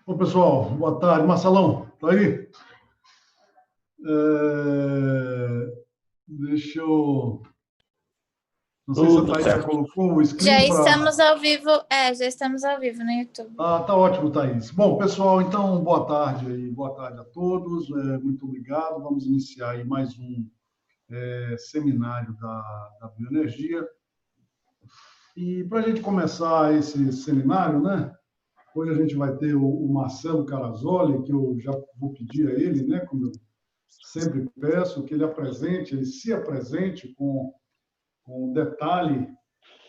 Ô, pessoal, boa tarde. Marcelão, tá aí? Deixa eu... Não sei se a Tudo Thaís já certo. colocou o Já screen para... estamos ao vivo, já estamos ao vivo no YouTube. Ah, tá ótimo, Thaís. Bom, pessoal, então, boa tarde aí. Boa tarde a todos. Muito obrigado. Vamos iniciar aí mais um seminário da bioenergia. E para a gente começar esse seminário, né? Hoje a gente vai ter o Marcelo Carazoli, que eu já vou pedir a ele, né? Como eu sempre peço, que ele se apresente com detalhe,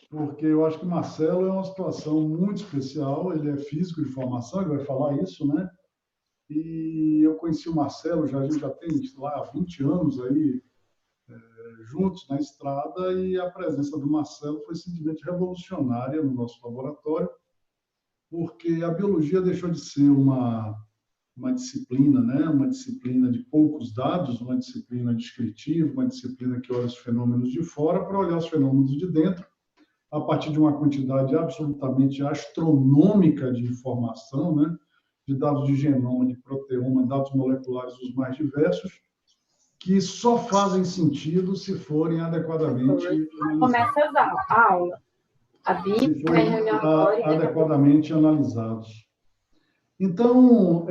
porque eu acho que o Marcelo é uma situação muito especial, ele é físico de formação, ele vai falar isso, né? E eu conheci o Marcelo, a gente já tem lá 20 anos aí juntos na estrada, e a presença do Marcelo foi simplesmente revolucionária no nosso laboratório, porque a biologia deixou de ser uma disciplina, né? Uma disciplina de poucos dados, uma disciplina descritiva, uma disciplina que olha os fenômenos de fora para olhar os fenômenos de dentro, a partir de uma quantidade absolutamente astronômica de informação, né? De dados de genoma, de proteoma, dados moleculares os mais diversos, que só fazem sentido se forem adequadamente analisados. Começa a aula. A Bíblia Se forem reunião agora e adequadamente analisados. Então,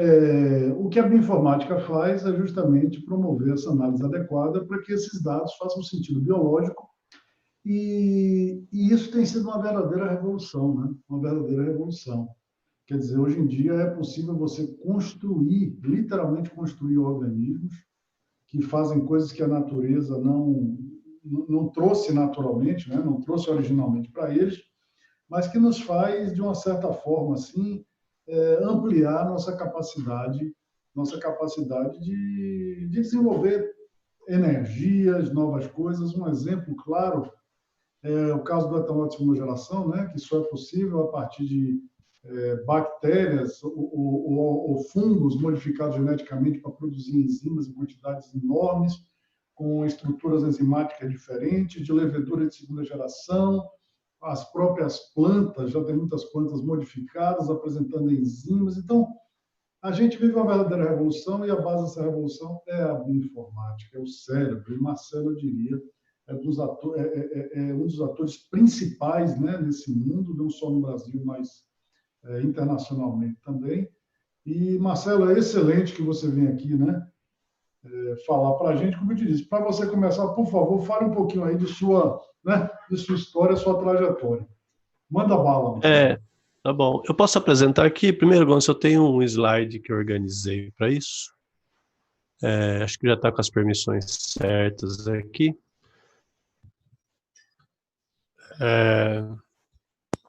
o que a bioinformática faz é justamente promover essa análise adequada para que esses dados façam sentido biológico, e isso tem sido uma verdadeira revolução, né? Uma verdadeira revolução. Quer dizer, hoje em dia é possível você construir, literalmente construir organismos que fazem coisas que a natureza não trouxe naturalmente, né? Não trouxe originalmente para eles, mas que nos faz, de uma certa forma, assim, ampliar nossa capacidade de desenvolver energias, novas coisas. Um exemplo claro é o caso do etanol de segunda geração, né, que só é possível a partir de bactérias ou fungos modificados geneticamente para produzir enzimas em quantidades enormes, com estruturas enzimáticas diferentes, de levedura de segunda geração. As próprias plantas, já tem muitas plantas modificadas, apresentando enzimas. Então, a gente vive uma verdadeira revolução, e a base dessa revolução é a bioinformática, é o cérebro. E Marcelo, eu diria, é um dos atores principais, né, nesse mundo, não só no Brasil, mas internacionalmente também. E, Marcelo, é excelente que você venha aqui, né, falar para a gente. Como eu te disse, para você começar, por favor, fale um pouquinho aí de sua história, sua trajetória. Manda bala, Marcelo. Tá bom. Eu posso apresentar aqui, primeiro, Gonçalo, eu tenho um slide que eu organizei para isso. Acho que já está com as permissões certas aqui.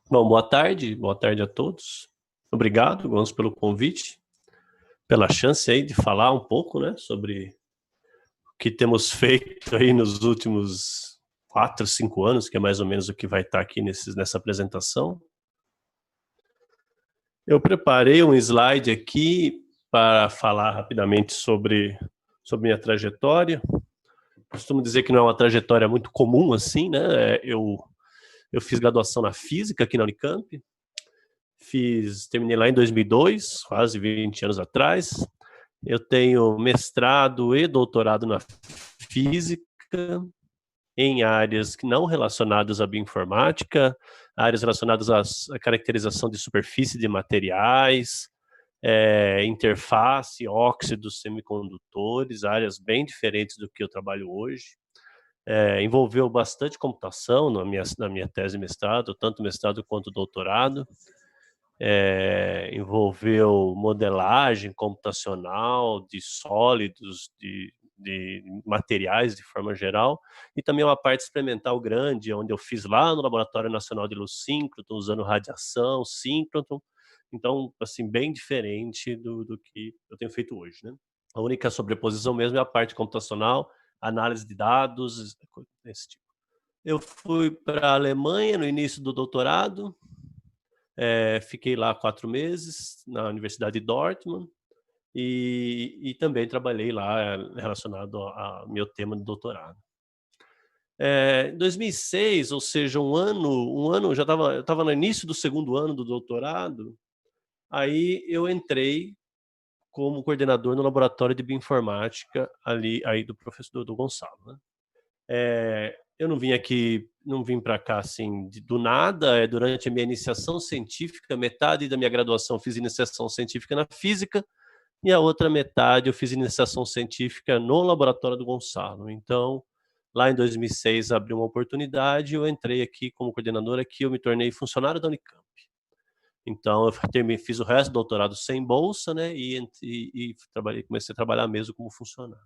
Bom, boa tarde a todos. Obrigado, Gonçalo, pelo convite, pela chance aí de falar um pouco, né, sobre o que temos feito aí nos últimos 4, 5 anos, que é mais ou menos o que vai estar aqui nessa apresentação. Eu preparei um slide aqui para falar rapidamente sobre minha trajetória. Costumo dizer que não é uma trajetória muito comum assim, né? Eu fiz graduação na física aqui na Unicamp, terminei lá em 2002, quase 20 anos atrás. Eu tenho mestrado e doutorado na física, em áreas que não relacionadas à bioinformática, áreas relacionadas à caracterização de superfície de materiais, interface, óxidos, semicondutores, áreas bem diferentes do que eu trabalho hoje. Envolveu bastante computação na minha tese de mestrado, tanto mestrado quanto doutorado. Envolveu modelagem computacional de sólidos, de materiais de forma geral, e também uma parte experimental grande, onde eu fiz lá no Laboratório Nacional de Luz Síncroton, usando radiação, síncroton. Então, assim, bem diferente do que eu tenho feito hoje, né? A única sobreposição mesmo é a parte computacional, análise de dados, esse tipo. Eu fui para a Alemanha no início do doutorado, fiquei lá 4 meses, na Universidade de Dortmund, e também trabalhei lá relacionado ao meu tema de doutorado. Em 2006, ou seja, eu estava no início do segundo ano do doutorado, Aí eu entrei como coordenador no laboratório de bioinformática aí do professor do Gonçalo, né? Eu não vim para cá assim do nada. Durante a minha iniciação científica, metade da minha graduação eu fiz iniciação científica na física e a outra metade eu fiz iniciação científica no laboratório do Gonçalo. Então, lá em 2006 abriu uma oportunidade, eu entrei aqui como coordenador aqui, eu me tornei funcionário da Unicamp. Então, eu fiz o resto do doutorado sem bolsa, né? E comecei a trabalhar mesmo como funcionário.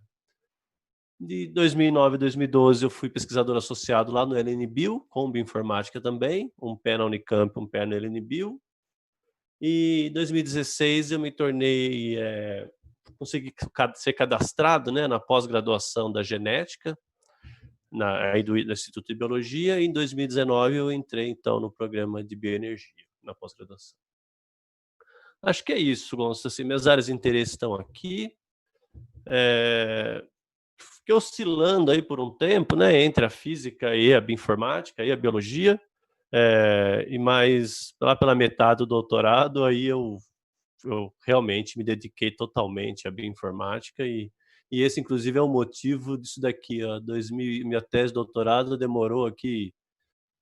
De 2009 a 2012, eu fui pesquisador associado lá no LNBio, com bioinformática também, um pé na Unicamp, um pé no LNBio. E em 2016, eu me tornei, consegui ser cadastrado, né, na pós-graduação da genética, aí do Instituto de Biologia, e em 2019 eu entrei, então, no programa de bioenergia, na pós-graduação. Acho que é isso, Gonçalo. Assim, minhas áreas de interesse estão aqui. Fiquei oscilando aí por um tempo, né, entre a física e a bioinformática e a biologia, e mais lá pela metade do doutorado, aí eu realmente me dediquei totalmente à bioinformática e esse, inclusive, é o motivo disso daqui. Ó, minha tese de doutorado demorou aqui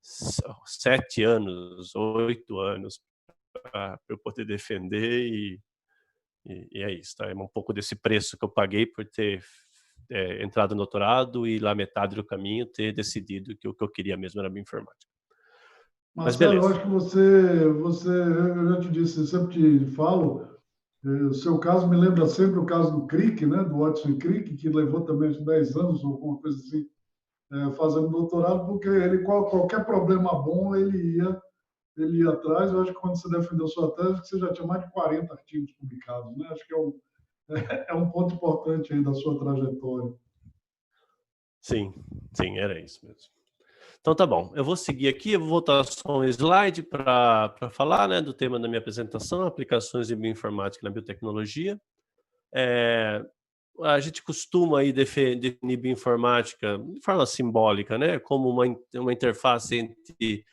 7 anos, 8 anos para eu poder defender e é isso, tá? É um pouco desse preço que eu paguei por ter entrado no doutorado e lá metade do caminho ter decidido que o que eu queria mesmo era bioinformática. Mas Marcelo, eu beleza. acho que eu já te disse, eu sempre te falo, o seu caso me lembra sempre o caso do Crick, né, do Watson Crick, que levou também acho, 10 anos ou alguma coisa assim, fazendo doutorado, porque ele, qualquer problema bom, ele ia atrás. Eu acho que quando você defendeu sua tese, você já tinha mais de 40 artigos publicados, né? Acho que é um ponto importante aí da sua trajetória. Sim, era isso mesmo. Então tá bom, eu vou seguir aqui, eu vou voltar só um slide para falar, né, do tema da minha apresentação, aplicações de bioinformática na biotecnologia. A gente costuma aí definir bioinformática de forma simbólica, né, como uma interface entre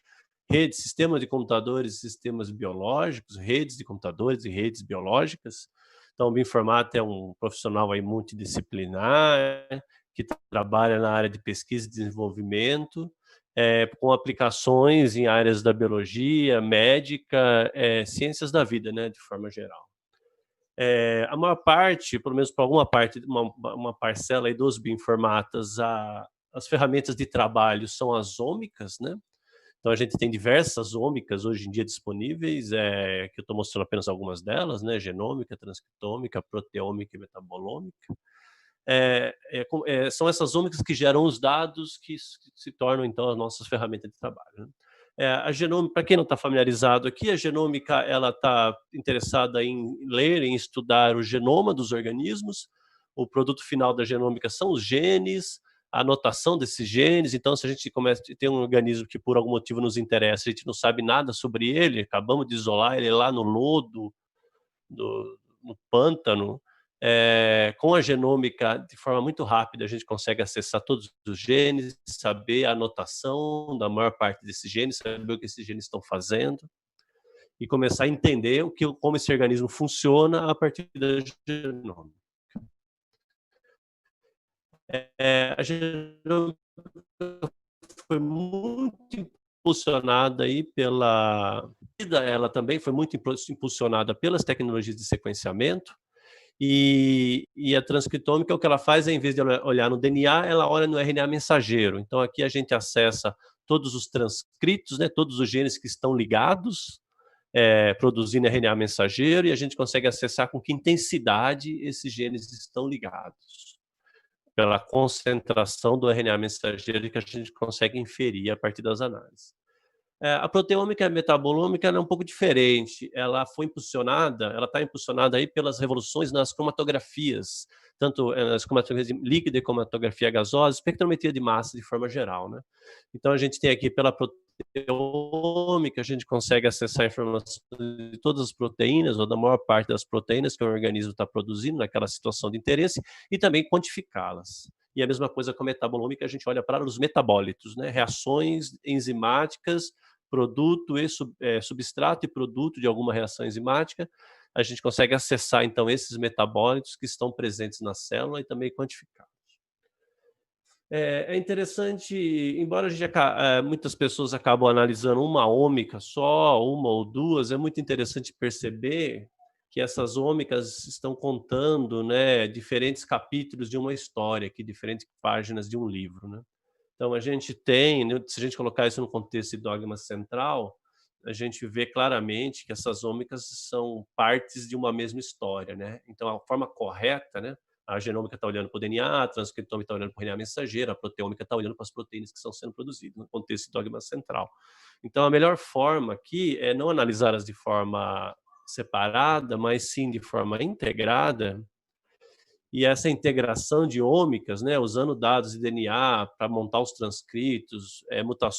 redes, sistemas de computadores e sistemas biológicos, redes de computadores e redes biológicas. Então, o bioinformática é um profissional aí multidisciplinar, que trabalha na área de pesquisa e desenvolvimento, com aplicações em áreas da biologia, médica, ciências da vida, né, de forma geral. A maior parte, pelo menos para alguma parte, uma parcela aí dos bioinformatas, as ferramentas de trabalho são as ômicas, né? Então, a gente tem diversas ômicas hoje em dia disponíveis, que eu estou mostrando apenas algumas delas, né? Genômica, transcriptômica, proteômica e metabolômica. São essas ômicas que geram os dados que se tornam, então, as nossas ferramentas de trabalho, né? A genômica, para quem não está familiarizado aqui, a genômica ela está interessada em ler, em estudar o genoma dos organismos. O produto final da genômica são os genes, a anotação desses genes. Então, se a gente tem um organismo que por algum motivo nos interessa, a gente não sabe nada sobre ele, acabamos de isolar ele lá no lodo, no pântano, com a genômica, de forma muito rápida, a gente consegue acessar todos os genes, saber a anotação da maior parte desses genes, saber o que esses genes estão fazendo e começar a entender como esse organismo funciona a partir da genômica. A genômica foi muito impulsionada aí ela também foi muito impulsionada pelas tecnologias de sequenciamento. E a transcriptômica, o que ela faz, em vez de olhar no DNA, ela olha no RNA mensageiro. Então, aqui a gente acessa todos os transcritos, né, todos os genes que estão ligados, produzindo RNA mensageiro, e a gente consegue acessar com que intensidade esses genes estão ligados, pela concentração do RNA mensageiro que a gente consegue inferir a partir das análises. A proteômica e a metabolômica é um pouco diferente. Ela está impulsionada aí pelas revoluções nas cromatografias, tanto nas cromatografias líquida e cromatografia gasosa, espectrometria de massa de forma geral, né? Então, a gente tem aqui pela proteômica, a gente consegue acessar informações de todas as proteínas, ou da maior parte das proteínas que o organismo está produzindo naquela situação de interesse, e também quantificá-las. E a mesma coisa com a metabolômica, a gente olha para os metabólitos, né? Reações enzimáticas produto e substrato e produto de alguma reação enzimática, a gente consegue acessar, então, esses metabólitos que estão presentes na célula e também quantificar. É interessante, embora muitas pessoas acabam analisando uma ômica só, uma ou duas, é muito interessante perceber que essas ômicas estão contando, né, diferentes capítulos de uma história, aqui, diferentes páginas de um livro, né? Então, a gente tem, se a gente colocar isso no contexto de dogma central, a gente vê claramente que essas ômicas são partes de uma mesma história, né? Então, a forma correta, né? A genômica está olhando para o DNA, a transcriptômica está olhando para o RNA mensageiro, a proteômica está olhando para as proteínas que estão sendo produzidas, no contexto de dogma central. Então, a melhor forma aqui é não analisá-las de forma separada, mas sim de forma integrada. E essa integração de ômicas, né, usando dados de DNA para montar os transcritos,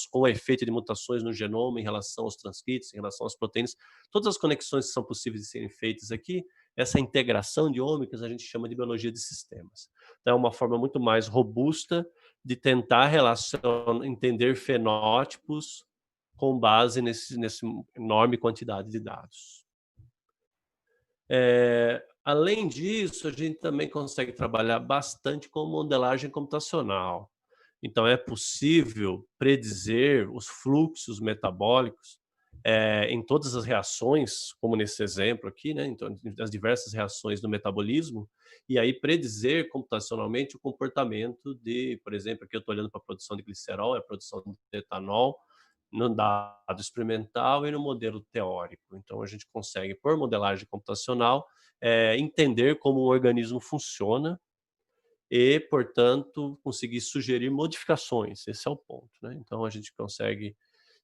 com o efeito de mutações no genoma em relação aos transcritos, em relação às proteínas, todas as conexões que são possíveis de serem feitas aqui, essa integração de ômicas a gente chama de biologia de sistemas. Então, é uma forma muito mais robusta de tentar entender fenótipos com base nessa enorme quantidade de dados. Além disso, a gente também consegue trabalhar bastante com modelagem computacional. Então, é possível predizer os fluxos metabólicos em todas as reações, como nesse exemplo aqui, né? Então, as diversas reações do metabolismo, e aí predizer computacionalmente o comportamento de, por exemplo, aqui eu estou olhando para a produção de glicerol, a produção de etanol, no dado experimental e no modelo teórico. Então, a gente consegue, por modelagem computacional, entender como o organismo funciona e, portanto, conseguir sugerir modificações. Esse é o ponto, né? Então, a gente consegue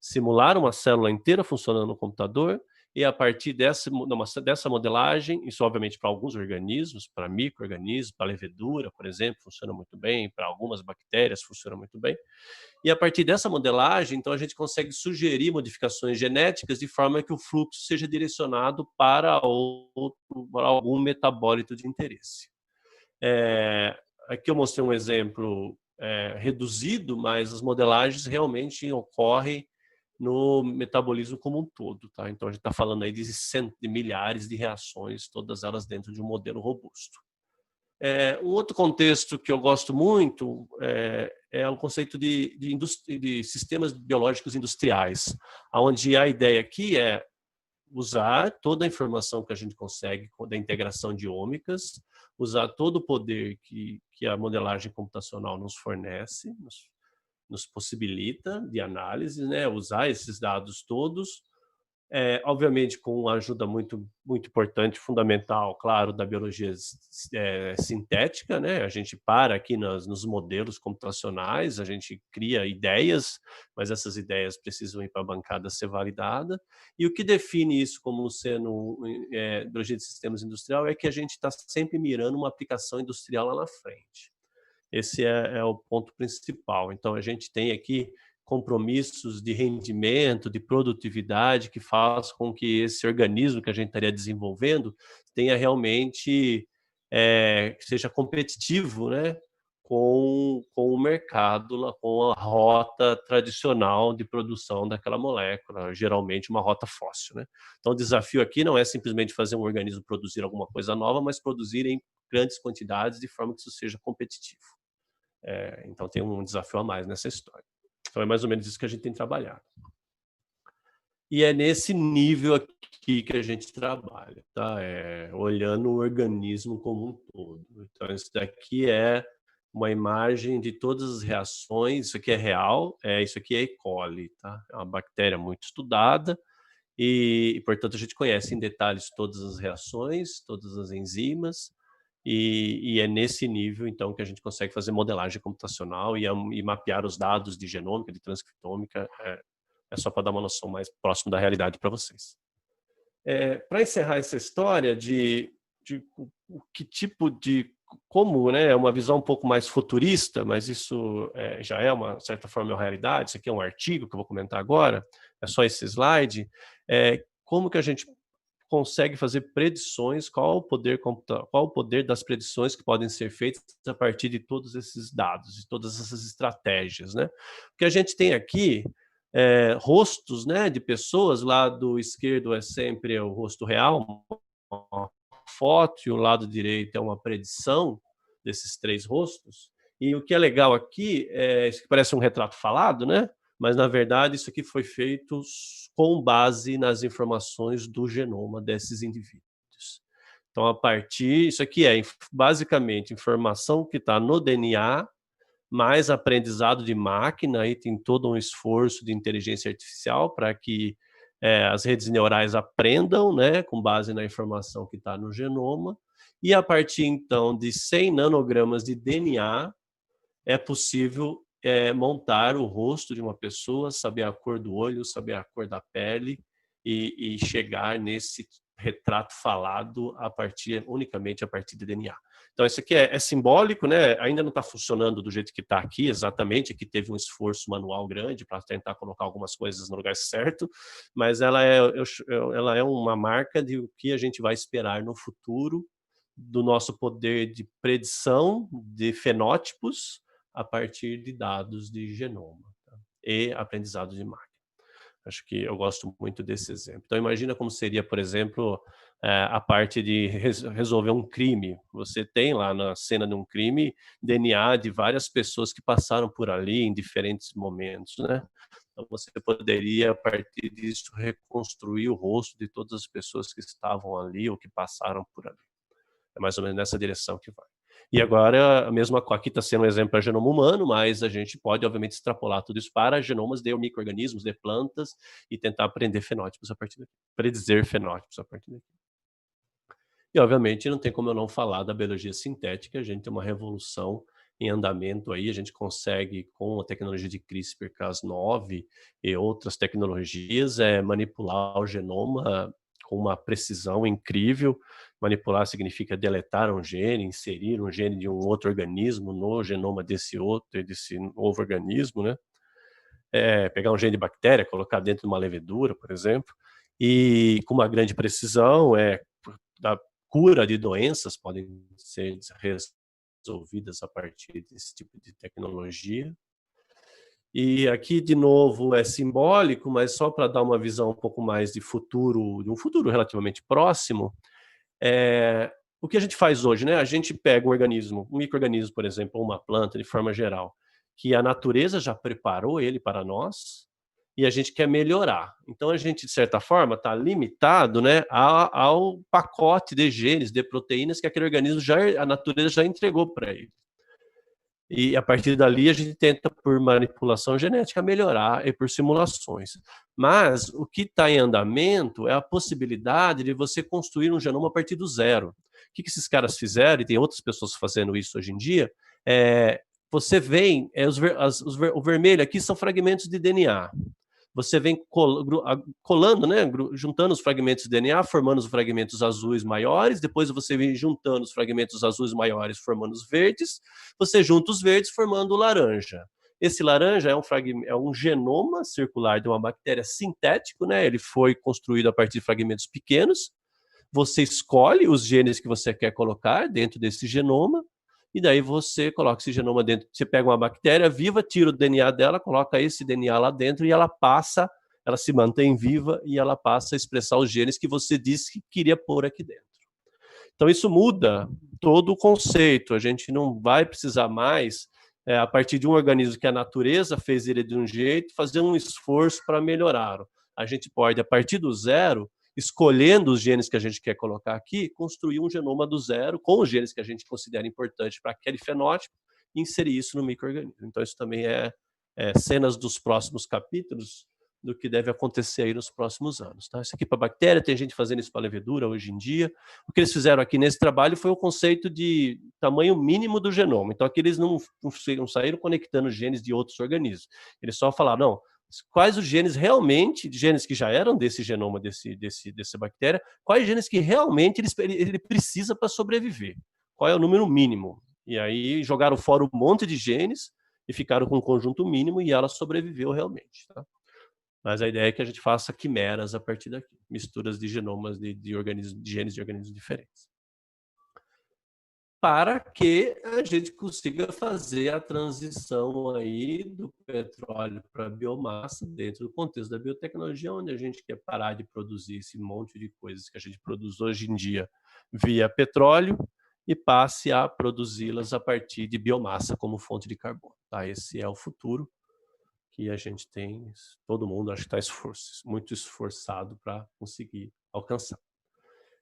simular uma célula inteira funcionando no computador e, a partir dessa modelagem, isso obviamente para alguns organismos, para micro-organismos, para levedura, por exemplo, funciona muito bem, para algumas bactérias funciona muito bem. E a partir dessa modelagem, então, a gente consegue sugerir modificações genéticas de forma que o fluxo seja direcionado para algum metabólito de interesse. Aqui eu mostrei um exemplo reduzido, mas as modelagens realmente ocorrem no metabolismo como um todo, tá? Então, a gente está falando aí de milhares de reações, todas elas dentro de um modelo robusto. Um outro contexto que eu gosto muito é o conceito de sistemas biológicos industriais, onde a ideia aqui é usar toda a informação que a gente consegue da integração de ômicas, usar todo o poder que a modelagem computacional nos fornece, nos possibilita de análise, né? Usar esses dados todos, obviamente com uma ajuda muito, muito importante, fundamental, claro, da biologia sintética, né? A gente para aqui nos modelos computacionais, a gente cria ideias, mas essas ideias precisam ir para a bancada ser validada. E o que define isso como sendo biologia de sistemas industrial é que a gente está sempre mirando uma aplicação industrial lá na frente. Esse é o ponto principal. Então, a gente tem aqui compromissos de rendimento, de produtividade, que faz com que esse organismo que a gente estaria desenvolvendo tenha realmente, que seja competitivo, né, com o mercado, com a rota tradicional de produção daquela molécula, geralmente uma rota fóssil, né? Então, o desafio aqui não é simplesmente fazer um organismo produzir alguma coisa nova, mas produzir em grandes quantidades de forma que isso seja competitivo. Então, tem um desafio a mais nessa história. Então, é mais ou menos isso que a gente tem trabalhado. E é nesse nível aqui que a gente trabalha, tá? Olhando o organismo como um todo. Então, isso daqui é uma imagem de todas as reações. Isso aqui é real, isso aqui é E. coli, tá? É uma bactéria muito estudada e, portanto, a gente conhece em detalhes todas as reações, todas as enzimas, e é nesse nível, então, que a gente consegue fazer modelagem computacional e mapear os dados de genômica, de transcriptômica, só para dar uma noção mais próxima da realidade para vocês. Para encerrar essa história de que tipo de... Como, né, é uma visão um pouco mais futurista, mas isso já é uma certa forma a realidade, isso aqui é um artigo que eu vou comentar agora, é só esse slide, como que a gente consegue fazer predições, qual o poder das predições que podem ser feitas a partir de todos esses dados, de todas essas estratégias, né? O que a gente tem aqui rostos, né, de pessoas. O lado esquerdo é sempre o rosto real, uma foto, e o lado direito é uma predição desses 3 rostos. E o que é legal aqui, isso que parece um retrato falado, né? Mas, na verdade, isso aqui foi feito com base nas informações do genoma desses indivíduos. Então, isso aqui é basicamente informação que está no DNA, mais aprendizado de máquina, aí tem todo um esforço de inteligência artificial para que as redes neurais aprendam, né, com base na informação que está no genoma, e a partir, então, de 100 nanogramas de DNA, é possível montar o rosto de uma pessoa, saber a cor do olho, saber a cor da pele e chegar nesse retrato falado unicamente a partir de DNA. Então, isso aqui é simbólico, né? Ainda não está funcionando do jeito que está aqui, exatamente. Aqui teve um esforço manual grande para tentar colocar algumas coisas no lugar certo, mas ela é uma marca de o que a gente vai esperar no futuro do nosso poder de predição de fenótipos a partir de dados de genoma, tá? E aprendizado de máquina. Acho que eu gosto muito desse exemplo. Então, imagina como seria, por exemplo, a parte de resolver um crime. Você tem lá na cena de um crime DNA de várias pessoas que passaram por ali em diferentes momentos, né? Então, você poderia, a partir disso, reconstruir o rosto de todas as pessoas que estavam ali ou que passaram por ali. É mais ou menos nessa direção que vai. E agora, aqui está sendo um exemplo para genoma humano, mas a gente pode, obviamente, extrapolar tudo isso para genomas de micro-organismos, de plantas, e tentar aprender fenótipos a partir daqui, predizer fenótipos a partir daqui. E, obviamente, não tem como eu não falar da biologia sintética. A gente tem uma revolução em andamento aí, a gente consegue, com a tecnologia de CRISPR-Cas9 e outras tecnologias, manipular o genoma com uma precisão incrível. Manipular significa deletar um gene, inserir um gene de um outro organismo no genoma desse novo organismo, né? Pegar um gene de bactéria, colocar dentro de uma levedura, por exemplo, e com uma grande precisão, da cura de doenças podem ser resolvidas a partir desse tipo de tecnologia. E aqui, de novo, é simbólico, mas só para dar uma visão um pouco mais de um futuro relativamente próximo, o que a gente faz hoje, né? A gente pega um micro-organismo, por exemplo, ou uma planta, de forma geral, que a natureza já preparou ele para nós, e a gente quer melhorar. Então, a gente, de certa forma, está limitado, né, ao pacote de genes, de proteínas que aquele organismo a natureza já entregou para ele. E a partir dali a gente tenta, por manipulação genética, melhorar e por simulações. Mas o que está em andamento é a possibilidade de você construir um genoma a partir do zero. O que esses caras fizeram, e tem outras pessoas fazendo isso hoje em dia, você vem, o vermelho aqui são fragmentos de DNA. Você vem colando, né, juntando os fragmentos de DNA, formando os fragmentos azuis maiores, depois você vem juntando os fragmentos azuis maiores, formando os verdes, você junta os verdes, formando o laranja. Esse laranja é um genoma circular de uma bactéria sintético, né? Ele foi construído a partir de fragmentos pequenos. Você escolhe os genes que você quer colocar dentro desse genoma, e daí você coloca esse genoma dentro. Você pega uma bactéria viva, tira o DNA dela, coloca esse DNA lá dentro e ela se mantém viva e ela passa a expressar os genes que você disse que queria pôr aqui dentro. Então isso muda todo o conceito. A gente não vai precisar mais, a partir de um organismo que a natureza fez ele de um jeito, fazer um esforço para melhorá-lo. A gente pode, a partir do zero, escolhendo os genes que a gente quer colocar aqui, construir um genoma do zero com os genes que a gente considera importantes para aquele fenótipo e inserir isso no micro-organismo. Então, isso também é cenas dos próximos capítulos do que deve acontecer aí nos próximos anos. Tá? Isso aqui para bactéria, tem gente fazendo isso para levedura hoje em dia. O que eles fizeram aqui nesse trabalho foi o conceito de tamanho mínimo do genoma. Então, aqui eles não saíram conectando genes de outros organismos. Eles só falaram, não, quais os genes realmente, genes que já eram desse genoma dessa bactéria, quais genes que realmente ele precisa para sobreviver, qual é o número mínimo. E aí jogaram fora um monte de genes e ficaram com um conjunto mínimo e ela sobreviveu realmente. Tá? Mas a ideia é que a gente faça quimeras a partir daqui, misturas de genomas de genes de organismos diferentes. para que a gente consiga fazer a transição aí do petróleo para a biomassa dentro do contexto da biotecnologia, onde a gente quer parar de produzir esse monte de coisas que a gente produz hoje em dia via petróleo e passe a produzi-las a partir de biomassa como fonte de carbono. Tá? Esse é o futuro que a gente tem, todo mundo acho que está muito esforçado para conseguir alcançar.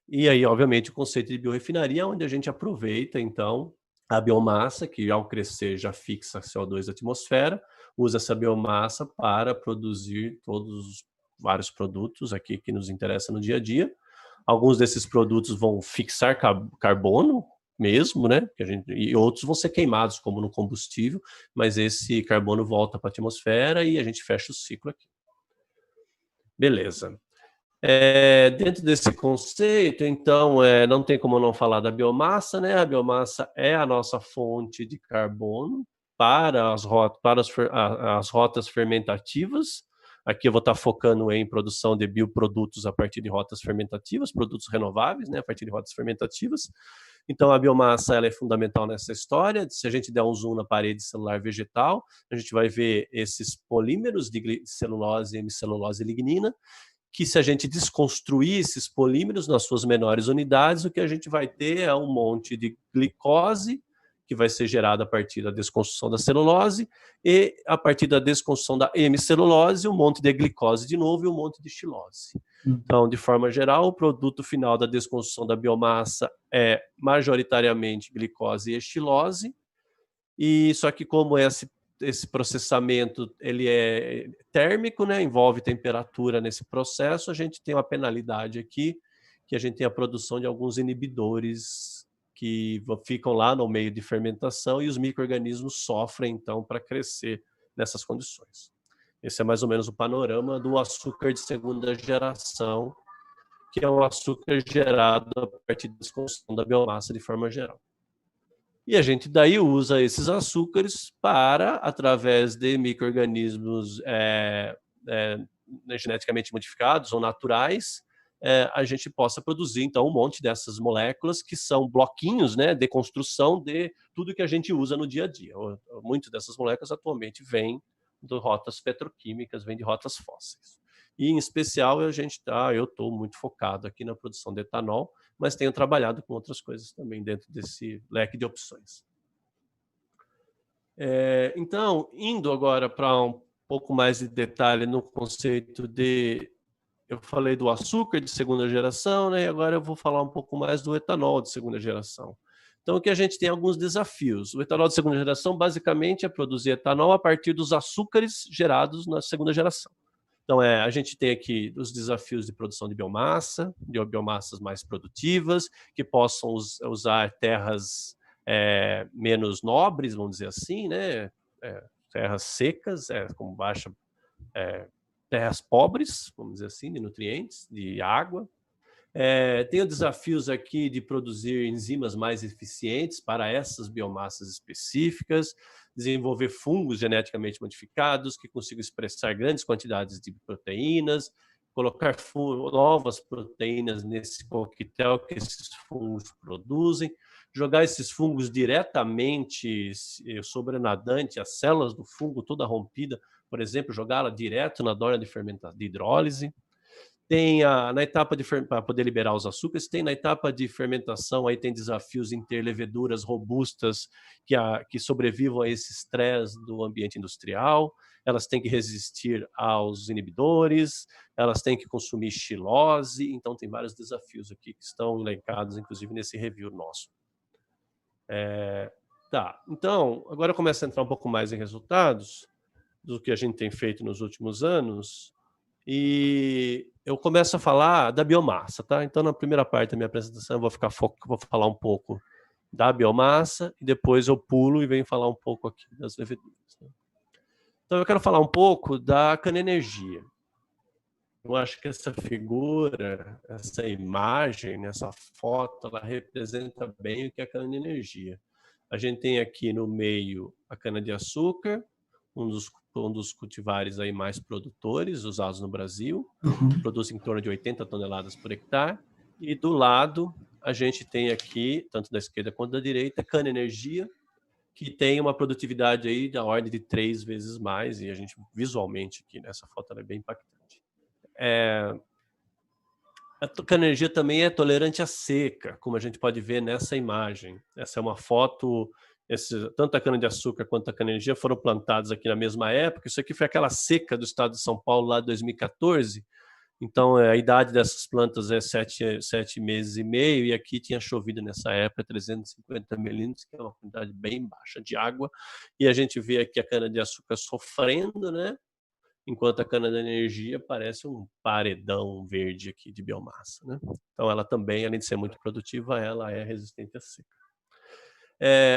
E aí, obviamente, o conceito de biorefinaria, onde a gente aproveita, então, a biomassa, que ao crescer já fixa CO2 da atmosfera, usa essa biomassa para produzir todos os vários produtos aqui que nos interessam no dia a dia. Alguns desses produtos vão fixar carbono mesmo, né? E outros vão ser queimados, como no combustível, mas esse carbono volta para a atmosfera e a gente fecha o ciclo aqui. Beleza. Dentro desse conceito, então, não tem como não falar da biomassa, né? A biomassa é a nossa fonte de carbono para as rotas fermentativas. Aqui eu vou estar focando em produção de bioprodutos a partir de rotas fermentativas, produtos renováveis, né? A partir de rotas fermentativas. Então, a biomassa ela é fundamental nessa história. Se a gente der um zoom na parede celular vegetal, a gente vai ver esses polímeros de celulose, hemicelulose e lignina, que se a gente desconstruir esses polímeros nas suas menores unidades, o que a gente vai ter é um monte de glicose, que vai ser gerada a partir da desconstrução da celulose, e a partir da desconstrução da hemicelulose, um monte de glicose de novo e um monte de xilose. Então, de forma geral, o produto final da desconstrução da biomassa é majoritariamente glicose e xilose, e só que como esse processamento ele é térmico, né, envolve temperatura nesse processo, a gente tem uma penalidade aqui, que a gente tem a produção de alguns inibidores que ficam lá no meio de fermentação e os micro-organismos sofrem, então, para crescer nessas condições. Esse é mais ou menos o panorama do açúcar de segunda geração, que é o açúcar gerado a partir da desconstrução da biomassa de forma geral. E a gente daí usa esses açúcares para, através de micro-organismos geneticamente modificados ou naturais, a gente possa produzir, então, um monte dessas moléculas que são bloquinhos, né, de construção de tudo que a gente usa no dia a dia. Muitas dessas moléculas atualmente vêm de rotas petroquímicas, vêm de rotas fósseis. E, em especial, eu estou muito focado aqui na produção de etanol, mas tenho trabalhado com outras coisas também dentro desse leque de opções. Então, indo agora para um pouco mais de detalhe no conceito de... Eu falei do açúcar de segunda geração, né? E agora eu vou falar um pouco mais do etanol de segunda geração. Então, aqui a gente tem alguns desafios. O etanol de segunda geração, basicamente, é produzir etanol a partir dos açúcares gerados na segunda geração. Então, a gente tem aqui os desafios de produção de biomassas mais produtivas, que possam usar terras menos nobres, vamos dizer assim, né? Terras secas, com baixa... terras pobres, vamos dizer assim, de nutrientes, de água. Tenho desafios aqui de produzir enzimas mais eficientes para essas biomassas específicas, desenvolver fungos geneticamente modificados que consigam expressar grandes quantidades de proteínas, colocar novas proteínas nesse coquetel que esses fungos produzem, jogar esses fungos diretamente sobrenadante, as células do fungo toda rompida, por exemplo, jogá-la direto na dorna de hidrólise. Tem na etapa para poder liberar os açúcares, tem na etapa de fermentação, aí tem desafios em ter leveduras robustas que sobrevivam a esse estresse do ambiente industrial, elas têm que resistir aos inibidores, elas têm que consumir xilose, então tem vários desafios aqui que estão elencados, inclusive, nesse review nosso. Então, agora eu começo a entrar um pouco mais em resultados do que a gente tem feito nos últimos anos, e eu começo a falar da biomassa, tá? Então, na primeira parte da minha apresentação, eu vou falar um pouco da biomassa, e depois eu pulo e venho falar um pouco aqui das leveduras, né? Então, eu quero falar um pouco da cana-energia. Eu acho que essa figura, essa imagem, essa foto, ela representa bem o que é a cana-energia. A gente tem aqui no meio a cana-de-açúcar, um dos cultivares aí mais produtores usados no Brasil, que produz em torno de 80 toneladas por hectare, e do lado a gente tem aqui, tanto da esquerda quanto da direita, cana-energia, que tem uma produtividade aí da ordem de 3 vezes mais, e a gente visualmente aqui nessa foto ela é bem impactante. A cana-energia também é tolerante à seca, como a gente pode ver nessa imagem. Essa é uma foto, tanto a cana-de-açúcar quanto a cana-energia foram plantados aqui na mesma época. Isso aqui foi aquela seca do estado de São Paulo lá de 2014. Então, a idade dessas plantas é 7 meses e meio, e aqui tinha chovido nessa época 350 milímetros, que é uma quantidade bem baixa de água. E a gente vê aqui a cana-de-açúcar sofrendo, né? Enquanto a cana-de-energia parece um paredão verde aqui de biomassa, né? Então, ela também, além de ser muito produtiva, ela é resistente à seca.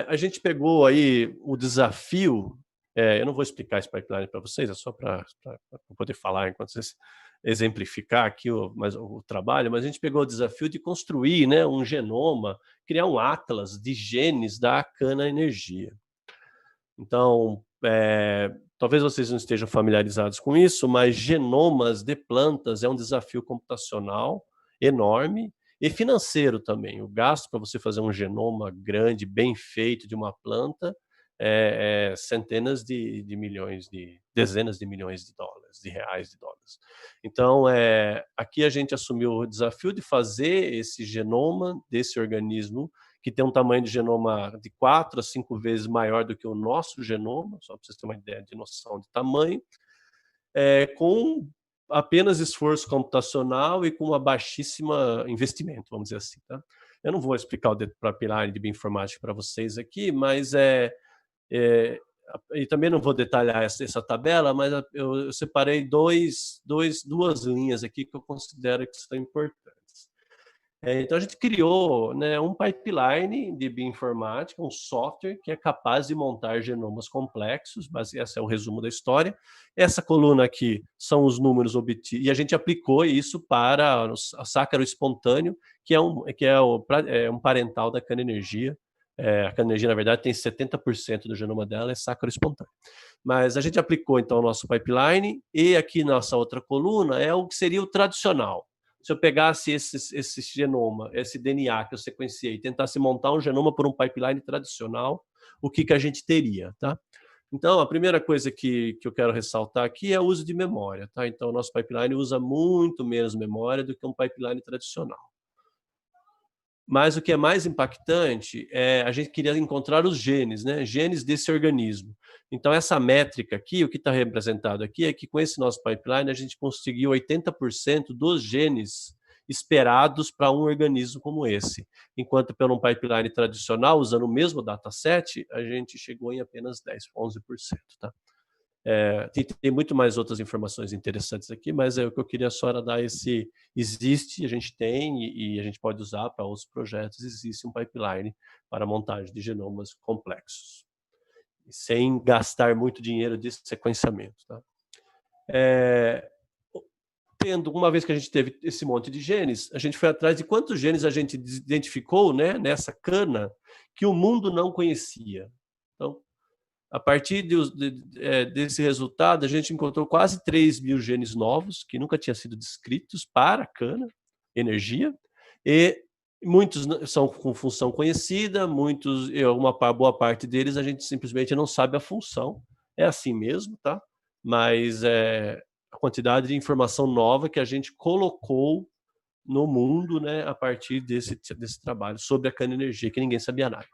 A gente pegou aí o desafio, eu não vou explicar esse pipeline para vocês, é só para poder falar enquanto vocês exemplificar aqui o trabalho, mas a gente pegou o desafio de construir, né, um genoma, criar um atlas de genes da cana-energia. Então, talvez vocês não estejam familiarizados com isso, mas genomas de plantas é um desafio computacional enorme e financeiro também. O gasto para você fazer um genoma grande, bem feito de uma planta é centenas de milhões, dezenas de milhões de dólares, de reais, de dólares. Então, aqui a gente assumiu o desafio de fazer esse genoma desse organismo que tem um tamanho de genoma de 4 a 5 vezes maior do que o nosso genoma, só para vocês terem uma ideia de noção de tamanho, com apenas esforço computacional e com uma baixíssima investimento, vamos dizer assim. Tá? Eu não vou explicar o pipeline de bioinformática para vocês aqui, mas e também não vou detalhar essa tabela, mas eu separei duas linhas aqui que eu considero que são importantes. Então, a gente criou, né, um pipeline de bioinformática, um software que é capaz de montar genomas complexos, esse é o resumo da história. Essa coluna aqui são os números obtidos, e a gente aplicou isso para o sácaro espontâneo, que é um parental da cana-energia. A cana-energia, na verdade, tem 70% do genoma dela, é sácaro espontâneo. Mas a gente aplicou, então, o nosso pipeline, e aqui nossa outra coluna é o que seria o tradicional. Se eu pegasse esse genoma, esse DNA que eu sequenciei, e tentasse montar um genoma por um pipeline tradicional, o que a gente teria, tá? Então, a primeira coisa que eu quero ressaltar aqui é o uso de memória, tá? Então, o nosso pipeline usa muito menos memória do que um pipeline tradicional. Mas o que é mais impactante a gente queria encontrar os genes, né? Genes desse organismo. Então, essa métrica aqui, o que está representado aqui é que com esse nosso pipeline a gente conseguiu 80% dos genes esperados para um organismo como esse. Enquanto pelo um pipeline tradicional, usando o mesmo dataset, a gente chegou em apenas 10, 11%. Tá? Tem muito mais outras informações interessantes aqui, mas o que eu queria só era dar existe, a gente tem e a gente pode usar para outros projetos, existe um pipeline para montagem de genomas complexos, sem gastar muito dinheiro de sequenciamento. Tá? Uma vez que a gente teve esse monte de genes, a gente foi atrás de quantos genes a gente identificou, né, nessa cana que o mundo não conhecia. Então, a partir desse resultado, a gente encontrou quase 3 mil genes novos que nunca tinham sido descritos para a cana-energia, e muitos são com função conhecida, boa parte deles a gente simplesmente não sabe a função. É assim mesmo, tá? Mas a quantidade de informação nova que a gente colocou no mundo, né, a partir desse trabalho sobre a cana-energia, que ninguém sabia nada.